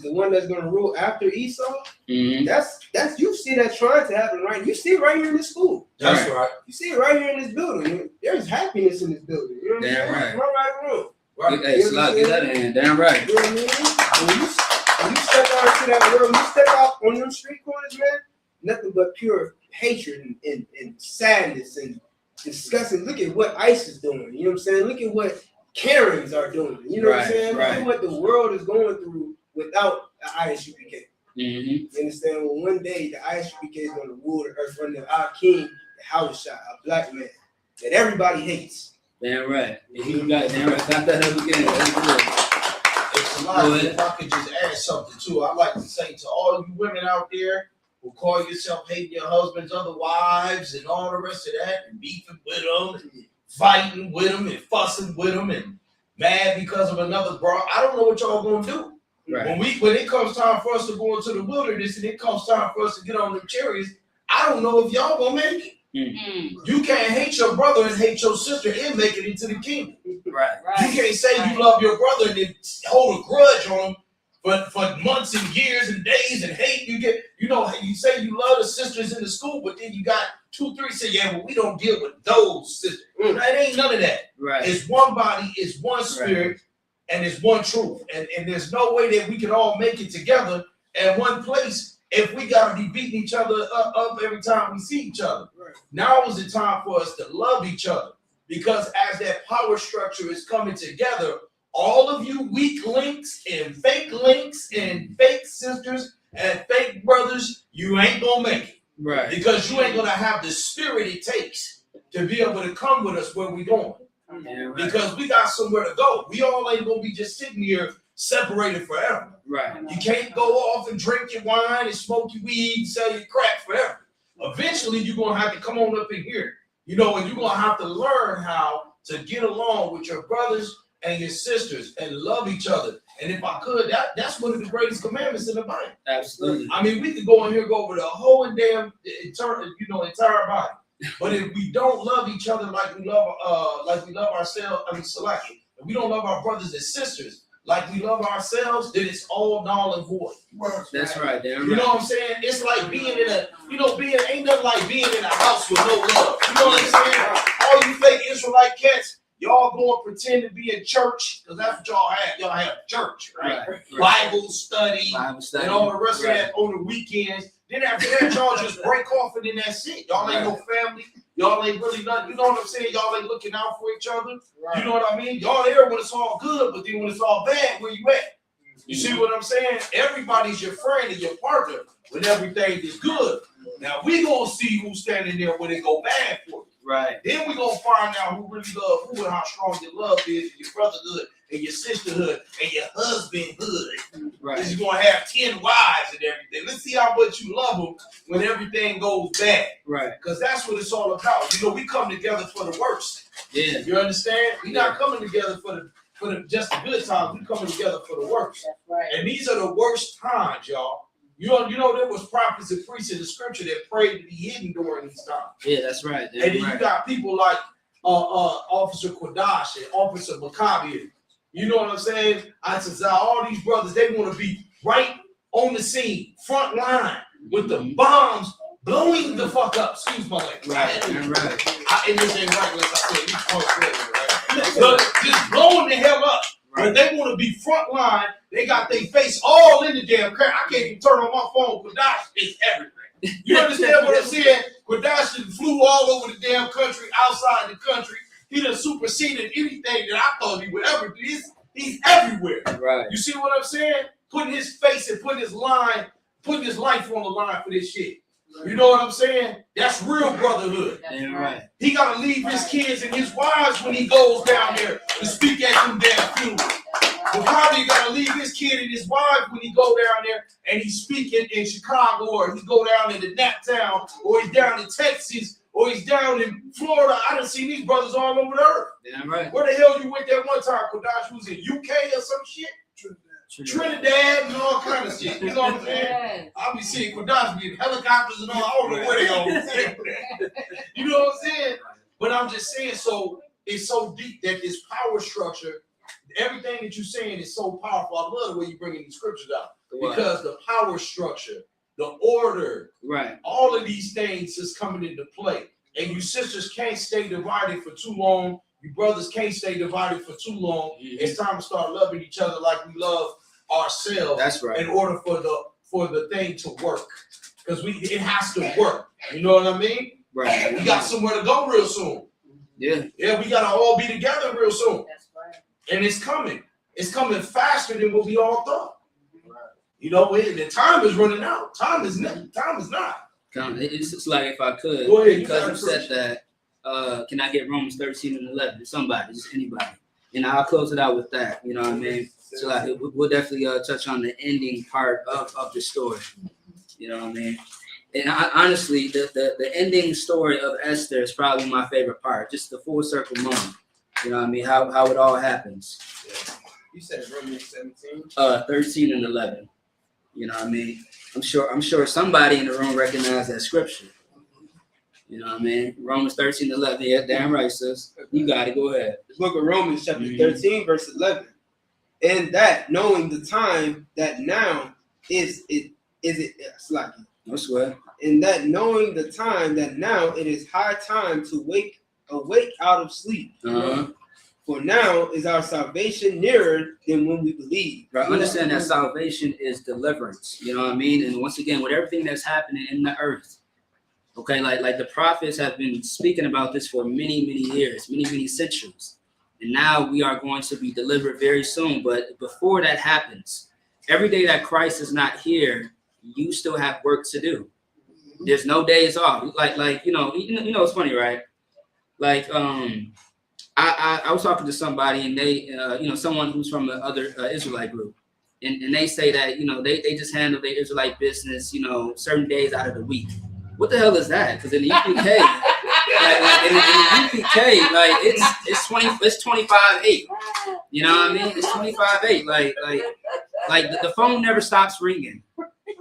the one that's going to rule after Esau. Mm-hmm. That's you see that trying to happen, right? You see it right here in this school. That's right. You see it right here in this building. There's happiness in this building. You know what I'm saying? Right. Right or wrong. Right. Hey, Slug, get that in. Damn right. You know what I mean? When you step out into that world, you step out on them street corners, man, nothing but pure hatred and sadness and disgusting. Look at what ICE is doing. You know what I'm saying? Look at what Karens are doing. You know what I'm saying? Look at what the world is going through without the ISUPK. Mm-hmm. You understand? Well, one day the ISUPK is going to rule the earth under our king, the Hausa, a black man that everybody hates. Damn right. You got damn right. Got that up again. That's good. It's a lot. If I could just add something too, I'd like to say to all you women out there who call yourself hating your husband's other wives and all the rest of that, and beefing with them, and fighting with them, and fussing with them, and mad because of another bro. I don't know what y'all gonna do. Right. When it comes time for us to go into the wilderness and it comes time for us to get on them chariots, I don't know if y'all gonna make it. Mm-hmm. You can't hate your brother and hate your sister and make it into the kingdom. Right. You can't say you love your brother and then hold a grudge on him for months and years and days and hate. You say you love the sisters in the school, but then you got 2, 3 say, yeah, well, we don't deal with those sisters. That ain't none of that. Right. It's one body, it's one spirit, and it's one truth. And there's no way that we can all make it together at one place if we got to be beating each other up every time we see each other. Right. Now is the time for us to love each other, because as that power structure is coming together, all of you weak links and fake sisters and fake brothers, you ain't gonna make it. Right. Because you ain't gonna have the spirit it takes to be able to come with us where we going. Yeah, right. Because we got somewhere to go. We all ain't gonna be just sitting here separated forever. Right. You can't go off and drink your wine and smoke your weed and sell your crack forever. Eventually, you're gonna have to come on up in here, and you're gonna have to learn how to get along with your brothers and your sisters and love each other. And if I could, that's one of the greatest commandments in the Bible. Absolutely. I mean, we could go in here, go over the whole damn entire body. But if we don't love each other like we love ourselves, Salaki, if we don't love our brothers and sisters like we love ourselves, then it's all null and void. That's right. You know what I'm saying? It's like being in ain't nothing like being in a house with no love. You know what I'm saying? All you fake Israelite cats, y'all go and pretend to be in church, because that's what y'all have. Y'all have church, right? Bible study, and all the rest of that on the weekends. Then after that, y'all just break off and then that's it. Y'all ain't no family. Y'all ain't really nothing. You know what I'm saying? Y'all ain't looking out for each other. You know what I mean? Y'all there when it's all good, but then when it's all bad, where you at? You see what I'm saying? Everybody's your friend and your partner when everything is good. Now we gonna see who's standing there when it go bad for you. Right. Then we gonna find out who really love who and how strong your love is, your brotherhood and your sisterhood and your husbandhood. Right. Because you're gonna have 10 wives and everything. Let's see how much you love them when everything goes bad. Right. Because that's what it's all about. You know, we come together for the worst. Yeah. You understand? We're not coming together for the just the good times. We're coming together for the worst. That's right. And these are the worst times, y'all. You know there was prophets and priests in the scripture that prayed to be hidden during these times. Yeah, that's right. And then you got people like Officer Quadash and Officer Maccabi. You know what I'm saying? All these brothers, they want to be right on the scene, front line, with the bombs blowing the fuck up. Excuse my language. Right. And this ain't right, like I said. But just blowing the hell up. But they want to be front line. They got their face all in the damn crap. I can't even turn on my phone. Quadash is everywhere. You understand what I'm saying? Quadash flew all over the damn country, outside the country. He done superseded anything that I thought he would ever do. He's everywhere. Right. You see what I'm saying? Putting his face and putting his life on the line for this shit. You know what I'm saying? That's real brotherhood. Damn right. He gotta leave his kids and his wives when he goes down there to speak at them damn funerals. But probably gotta leave his kid and his wife when he go down there and he's speaking in Chicago, or he go down into Naptown, or he's down in Texas, or he's down in Florida. I done seen these brothers all over the earth. Damn right. Where the hell you went that one time, Quadash? Was in UK or some shit? Trinidad and all kind of shit. You know what I'm saying? I'll be seeing Quadash be in helicopters and all. I don't know where they all You know what I'm saying? But I'm just saying, so it's so deep that this power structure, everything that you're saying is so powerful. I love the way you bringing these scriptures out. Because the power structure, the order, right, all of these things is coming into play. And you sisters can't stay divided for too long. You brothers can't stay divided for too long. Mm-hmm. It's time to start loving each other like we love ourselves. That's right. In order for the thing to work, because it has to work. You know what I mean? Right. We got somewhere to go real soon. Yeah. Yeah, we gotta all be together real soon. That's right. And it's coming. It's coming faster than what we all thought. Right. You know, the time is running out. Time is not. It's like, if I could, go ahead, because you said that. Can I get Romans 13 and 11? Somebody, just anybody. And I'll close it out with that. You know what I mean? So like, we'll definitely touch on the ending part of the story. You know what I mean? And honestly, the ending story of Esther is probably my favorite part. Just the full circle moment. You know what I mean? How it all happens. Yeah. You said Romans 17? 13 and 11. You know what I mean? I'm sure somebody in the room recognized that scripture. You know what I mean? Romans 13, 11. Yeah, damn right, sis. You got it. Go ahead. The book of Romans, chapter 13, verse 11. And that, knowing the time that now is it slacking. No sweat. And that, knowing the time that now it is high time to awake out of sleep. Uh-huh. For now is our salvation nearer than when we believe. Right. Understand that salvation is deliverance. You know what I mean? And once again, with everything that's happening in the earth, okay, like the prophets have been speaking about this for many, many years, many centuries. And now we are going to be delivered very soon. But before that happens, every day that Christ is not here, you still have work to do. There's no days off. Like you know, it's funny, right? Like I was talking to somebody, and they someone who's from the other Israelite group, and they say that they just handle their Israelite business certain days out of the week. What the hell is that? Because in the UPK, in the UPK, like it's 25/8. You know what I mean? It's 25-8. Like the phone never stops ringing.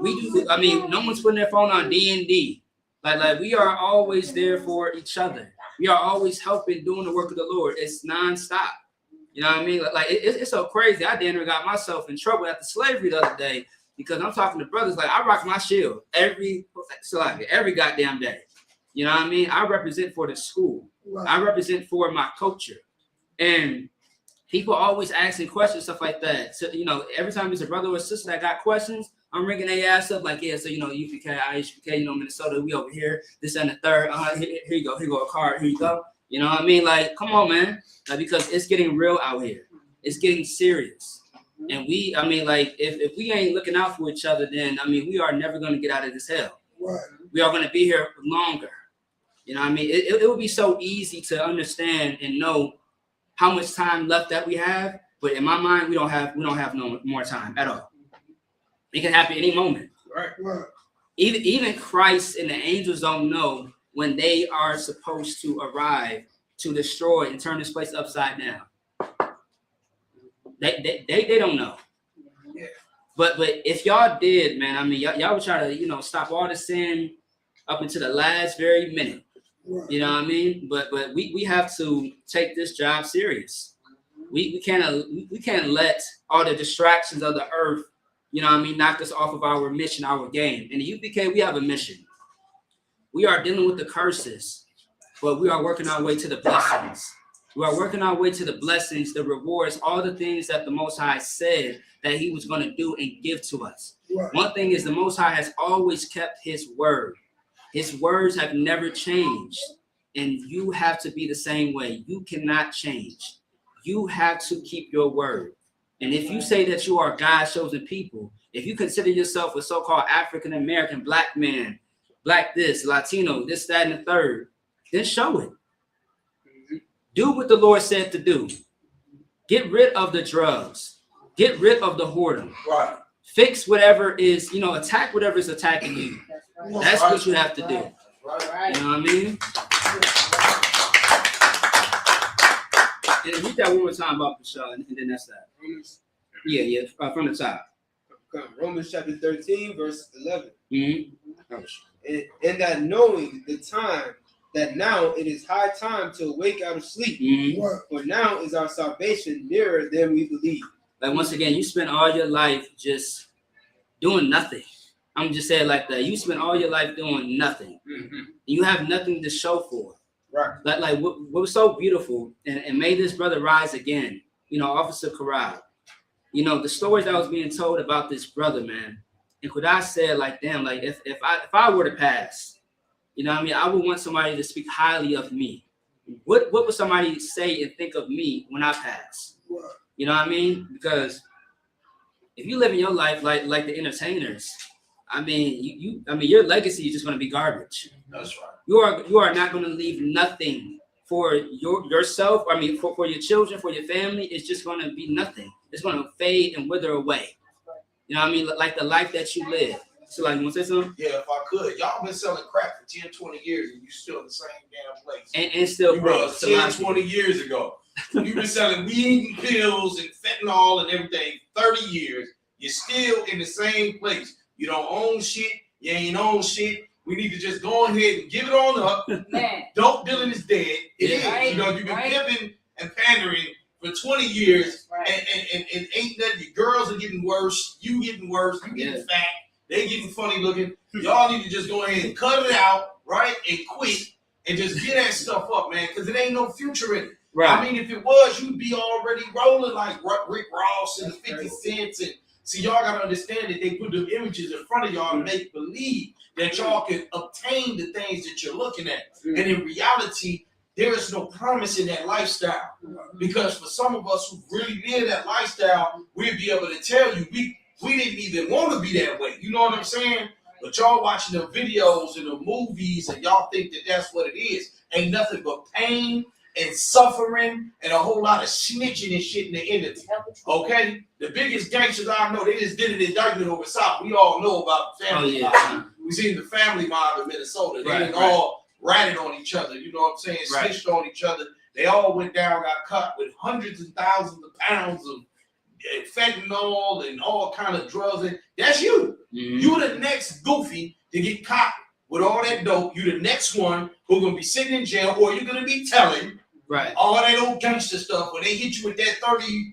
We do. I mean, no one's putting their phone on D&D. Like we are always there for each other. We are always helping, doing the work of the Lord. It's nonstop. You know what I mean? Like it's so crazy. I damn near got myself in trouble after slavery the other day because I'm talking to brothers like I rock my shield every goddamn day. You know what I mean? I represent for the school. Right. I represent for my culture. And people always asking questions, stuff like that. So, you know, every time there's a brother or a sister that got questions, I'm ringing their ass up like, yeah, so, you know, UPK, IHPK, you know, Minnesota, we over here, this and the third. Here you go, a card, here you go. You know what I mean? Like, come on, man. Like, because it's getting real out here. It's getting serious. And if we ain't looking out for each other, then, we are never going to get out of this hell. Right. We are going to be here longer. You know what I mean? It would be so easy to understand and know how much time left that we have, but in my mind, we don't have no more time at all. It can happen any moment. Right. Even Christ and the angels don't know when they are supposed to arrive to destroy and turn this place upside down. They don't know. Yeah. But if y'all did, man, y'all would try to, you know, stop all the sin up until the last very minute. Right. You know what I mean? But we have to take this job serious. We can't let all the distractions of the earth, you know what I mean, knock us off of our mission, our game. In the UPK, we have a mission. We are dealing with the curses, but we are working our way to the blessings. We are working our way to the blessings, the rewards, all the things that the Most High said that he was going to do and give to us. Right. One thing is the Most High has always kept his word. His words have never changed, and you have to be the same way. You cannot change. You have to keep your word. And if you say that you are God's chosen people, if you consider yourself a so-called African-American, black man, black this, Latino, this, that, and the third, then show it. Do what the Lord said to do. Get rid of the drugs. Get rid of the whoredom. Right. Fix whatever is, you know, attack whatever is attacking you. That's what you have to do. You know what I mean? And read that one more time about Michelle, and then that's that. Yeah, from the top. Romans chapter 13, verse 11. Mm-hmm. And that knowing the time, that now it is high time to awake out of sleep. Mm-hmm. For now is our salvation nearer than we believe. Like, once again, you spend all your life just doing nothing. I'm just saying like that. You spend all your life doing nothing. Mm-hmm. You have nothing to show for. Right. Like what was so beautiful and made this brother rise again, you know, Officer Corral. You know, the stories that was being told about this brother, man. And could I said, like, damn, like if I were to pass, you know what I mean, I would want somebody to speak highly of me. What would somebody say and think of me when I pass? Right. You know what I mean? Because if you live in your life like the entertainers, your legacy is just going to be garbage. That's right. You are not going to leave nothing for yourself. For your children, for your family. It's just going to be nothing. It's going to fade and wither away. You know what I mean? Like the life that you live. So, like, you want to say something? Yeah, if I could. Y'all been selling crack for 10, 20 years, and you still in the same damn place. And still, you was 10, 20 years ago. You've been selling weed and pills and fentanyl and everything 30 years. You're still in the same place. You don't own shit. You ain't own shit. We need to just go ahead and give it on up. Man. Dope dealing is dead. It is. Right, you know, you've been pimping and pandering for 20 years, and ain't nothing. Your girls are getting worse. You getting worse. You getting fat. They getting funny looking. Y'all need to just go ahead and cut it out, right, and quit, and just get that stuff up, man, because it ain't no future in it. Right. I mean, if it was, you'd be already rolling like Rick Ross and 50 Cents. And see, y'all got to understand that they put the images in front of y'all to make believe that y'all can obtain the things that you're looking at. And in reality, there is no promise in that lifestyle. Because for some of us who really live that lifestyle, we'd be able to tell you, we didn't even want to be that way. You know what I'm saying? But y'all watching the videos and the movies and y'all think that that's what it is. Ain't nothing but pain and suffering and a whole lot of snitching and shit in the end. Okay? The biggest gangsters I know, they just did an indictment over South. We all know about the family mob. We seen the family mob in Minnesota. They all ratted on each other. You know what I'm saying? Snitched on each other. They all went down, got caught with hundreds and thousands of pounds of fentanyl and all kind of drugs. And that's you. Mm-hmm. You the next goofy to get caught with all that dope. You the next one who's gonna be sitting in jail, or you're gonna be telling all that old gangster stuff. When they hit you with that 30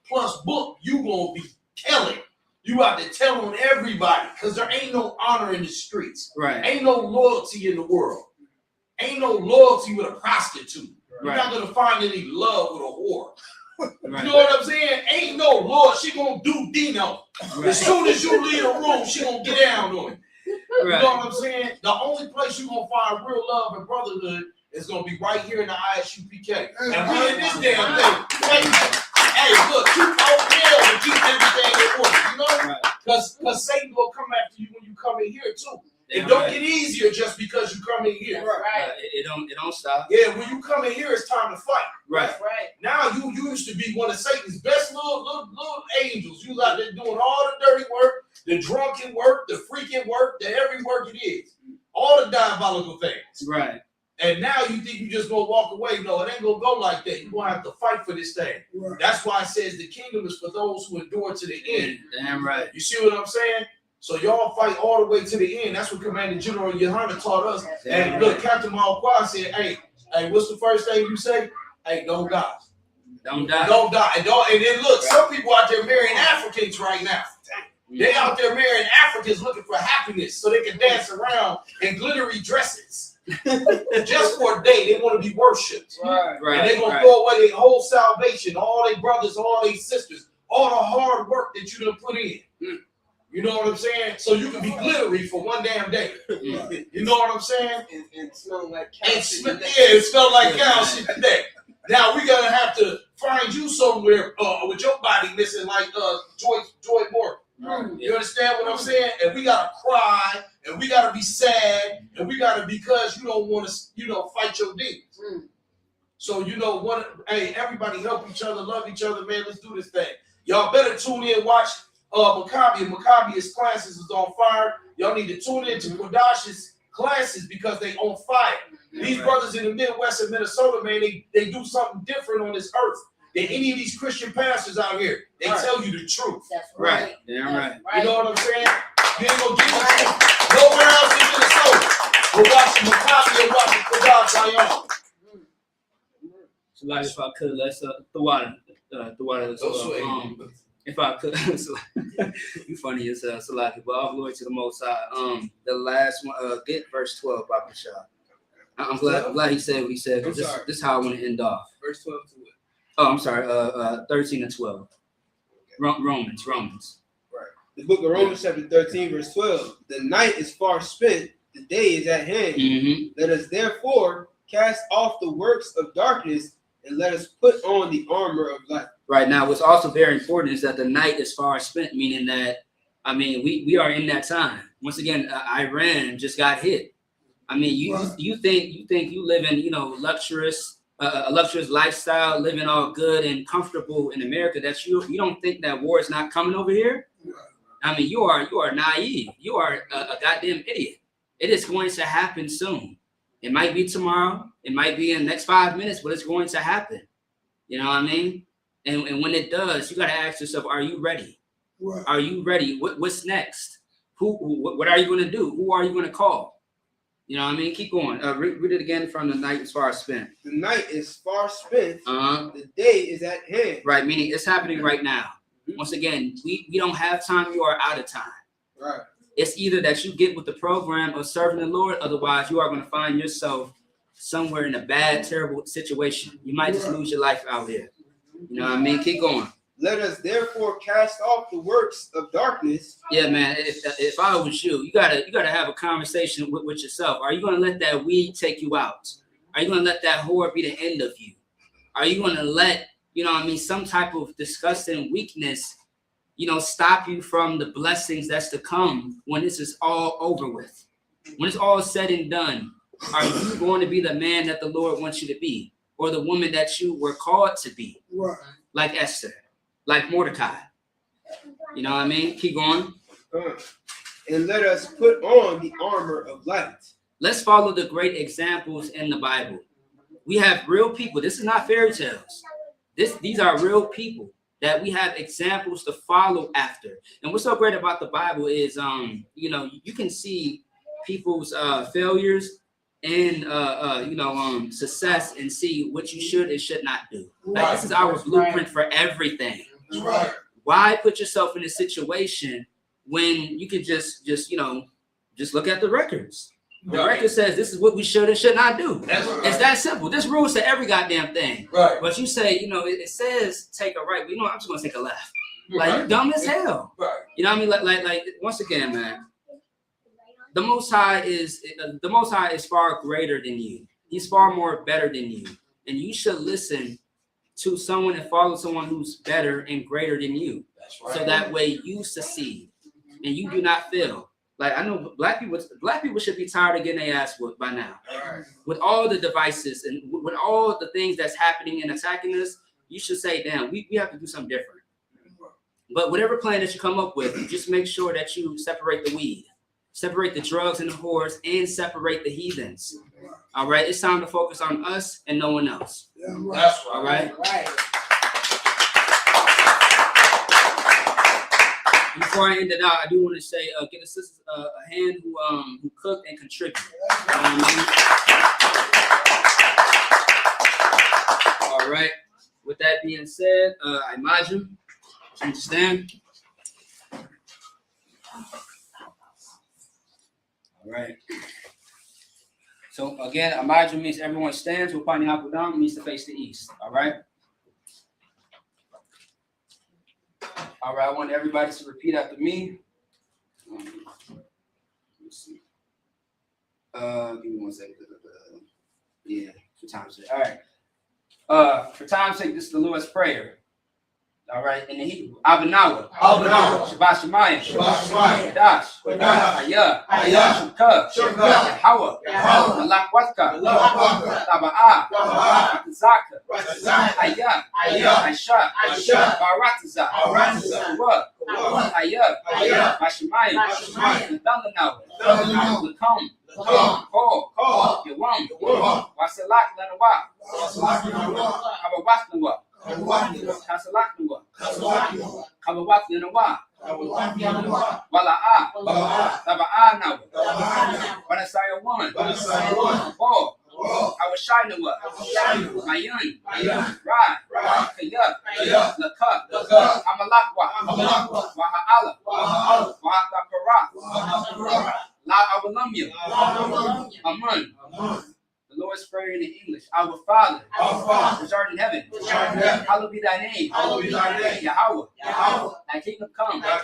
plus book, you gonna be telling. You out to tell on everybody, because there ain't no honor in the streets. Right. Ain't no loyalty in the world. Ain't no loyalty with a prostitute. You're not gonna find any love with a whore. You know what I'm saying? Ain't no Lord, she gonna do Dino. As soon as you leave the room, she gonna get down on it. You know what I'm saying? The only place you gonna find real love and brotherhood is gonna be right here in the ISUPK. And we in this damn thing. Hey, look, keep out there and keep everything in order, you know? Because Satan will come after you when you come in here too. It don't get easier just because you come in here. It don't stop. Yeah, when you come in here, it's time to fight. Right. Now you used to be one of Satan's best little angels. You out there doing all the dirty work, the drunken work, the freaking work, the every work it is. All the diabolical things. Right. And now you think you just gonna walk away. No, it ain't gonna go like that. You're gonna have to fight for this thing. Right. That's why it says the kingdom is for those who endure to the end. Damn right. You see what I'm saying? So y'all fight all the way to the end. That's what Commander General Yohana taught us. And look, Captain Malquad said, hey, what's the first thing you say? Hey, don't die. Don't die. Don't die. And then look, some people out there marrying Africans right now. They out there marrying Africans looking for happiness so they can dance around in glittery dresses. Just for a day, they want to be worshipped. Right. And they're going to throw away their whole salvation, all their brothers, all their sisters, all the hard work that you done put in. You know what I'm saying? So you can be glittery for one damn day. You know what I'm saying? And smell like cow shit. It smelled like cow shit today. Now we gotta have to find you somewhere with your body missing like Joy Morton. You understand what I'm saying? And we gotta cry, and we gotta be sad, and we gotta, because you don't want to, fight your demons. So everybody help each other, love each other, man. Let's do this thing. Y'all better tune in, watch Maccabi's classes is on fire. Y'all need to tune in to Kodash's classes because they on fire. These brothers in the Midwest of Minnesota, man, they do something different on this earth than any of these Christian pastors out here. They tell you the truth. That's right. Damn right. You know what I'm saying? You ain't gonna get it nowhere else in Minnesota. We're watching Maccabi and watching Kodash y'all. So like, if I could, let's throw out if I could, you funny as hell, Salaki, but all glory to the Most High. The last one, get verse 12, Papa Shah. I'm glad he said what he said. This is how I want to end off. Verse 12 to what? Oh, I'm sorry. 13 and 12. Romans. Right. The book of Romans, chapter 13, verse 12. The night is far spent, the day is at hand. Mm-hmm. Let us therefore cast off the works of darkness and let us put on the armor of light. Right now, what's also very important is that the night is far spent, meaning that, we are in that time. Once again, Iran just got hit. You think you live in, a luxurious lifestyle, living all good and comfortable in America, that you don't think that war is not coming over here? You are naive. You are a goddamn idiot. It is going to happen soon. It might be tomorrow. It might be in the next 5 minutes, but it's going to happen. You know what I mean? And when it does, you got to ask yourself, are you ready? Right. Are you ready? What's next? What are you going to do? Who are you going to call? You know what I mean? Keep going. Read it again from the night is far spent. The night is far spent. The day is at hand. Right, meaning it's happening right now. Mm-hmm. Once again, we don't have time. You are out of time. Right. It's either that you get with the program of serving the Lord, otherwise you are going to find yourself somewhere in a bad, terrible situation. You might just lose your life out here. You know what I mean? Keep going. Let us therefore cast off the works of darkness. Yeah, man. If I was you, you gotta have a conversation with yourself. Are you gonna let that weed take you out? Are you gonna let that whore be the end of you? Are you gonna let some type of disgusting weakness, stop you from the blessings that's to come when this is all over with? When it's all said and done, are you going to be the man that the Lord wants you to be, or the woman that you were called to be? Right. Like Esther, like Mordecai. You know what I mean? Keep going. And let us put on the armor of light. Let's follow the great examples in the Bible. We have real people. This is not fairy tales. These are real people that we have examples to follow after. And what's so great about the Bible is, you know, you can see people's failures and success and see what you should and should not do. Like, this is our blueprint for everything. Right. Why put yourself in a situation when you can just look at the records? The record says this is what we should and should not do. It's that simple. There's rules to every goddamn thing. Right. But you say, it says take a right, but I'm just gonna take a left. Like, you're dumb as hell. Right. You know what I mean? Like once again, man, the Most High is far greater than you. He's far more better than you, and you should listen to someone and follow someone who's better and greater than you. That's right. So that way you succeed and you do not fail. Like, I know black people should be tired of getting their ass whooped by now. Right. With all the devices and with all the things that's happening and attacking us, you should say, damn, we have to do something different. But whatever plan that you come up with, just make sure that you separate the weed, separate the drugs and the whores, and separate the heathens. All right, it's time to focus on us and no one else. Yeah, that's right. All right. Right. Before I end it out, I do want to say, give the sisters a hand who cooked and contributed. You know what I mean? All right. With that being said, I imagine. Change the stand. All right. So again, imagine means everyone stands. Upani Hakudam means to face the east. All right. All right, I want everybody to repeat after me. Let's see. Give me 1 second. Yeah, for time's sake. All right. For time's sake, this is the Lord's Prayer. All right, in the Hebrew. Abanawa. Shabbat Shemayim. Kadash. Ayah. Shukah. Hawa. Malak Watka. Taba'ah. Ratazaka. Ayah. Aisha. Baratiza. Kawah. Ayah. Bashemayim. Thundanawa. Lakum. Kol. Yawam. Wasalak Lanawa. Kabawatnawa. Kasalaknawa. Kabawatnawa. Wala'a. Taba'anawa. Wanasaya 1. Kol. Awashinawa. Mayun. Ra. Kayuk. Lakuk. Amalakwa. Waha'ala. Waha'apara. La Awalamya. Amun. The Lord's Prayer in English. Our Father, which art in heaven, hallowed be thy name. Yahweh. Thy kingdom come. Thy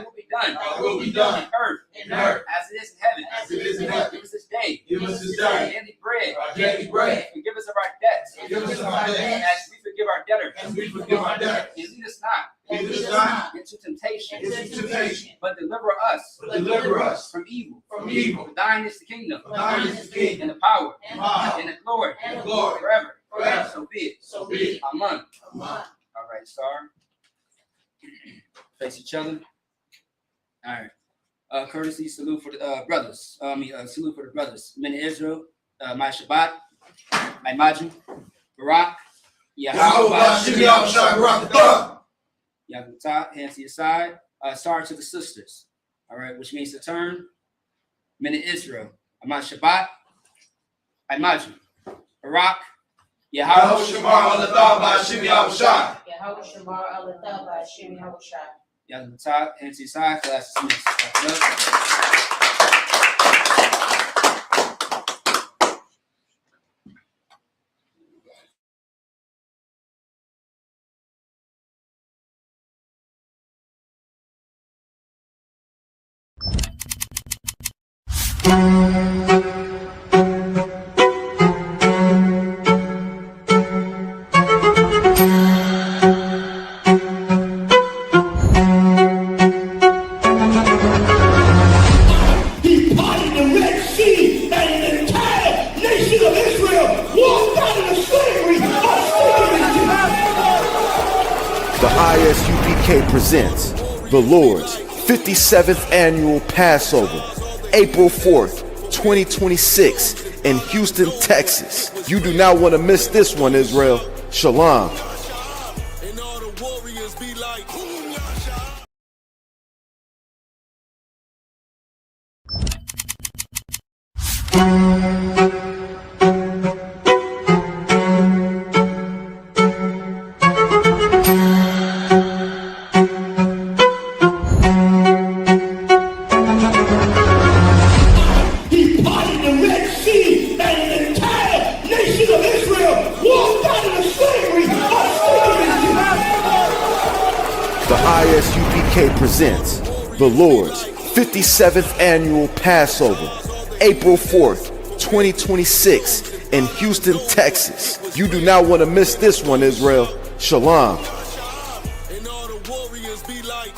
will be done. On earth as it is in heaven. Give us this day our daily bread. Forgive us of our debts as we forgive our debtors. And lead us not into temptation, but deliver us from evil. For thine is the kingdom, and the power, and the glory, forever. So be it. Amen. All right, Star. Face each other. All right. Courtesy salute for the brothers. Salute for the brothers. Men of Israel. My Shabbat. My Majim. Barak. Yahuwah, hands to your side. Star to the sisters. All right, which means to turn. Men of Israel. Amad Shabbat. Imagine. Barak. Yahweh Shamar Alatah Ba'Hashim Yahushai. Yahweh Shamar Alatah Ba'Hashim Yahushai. Yahuwah, hands to your side. Class dismissed. ISUPK presents the Lord's 57th Annual Passover, April 4th, 2026, in Houston, Texas. You do not want to miss this one, Israel. Shalom. And all the warriors be like, He parted the Red Sea, and the entire nation of Israel walked out of the slavery The ISUPK presents the Lord's 57th Annual Passover, April 4th, 2026 in Houston, Texas. You do not want to miss this one, Israel. Shalom. and all the warriors be like,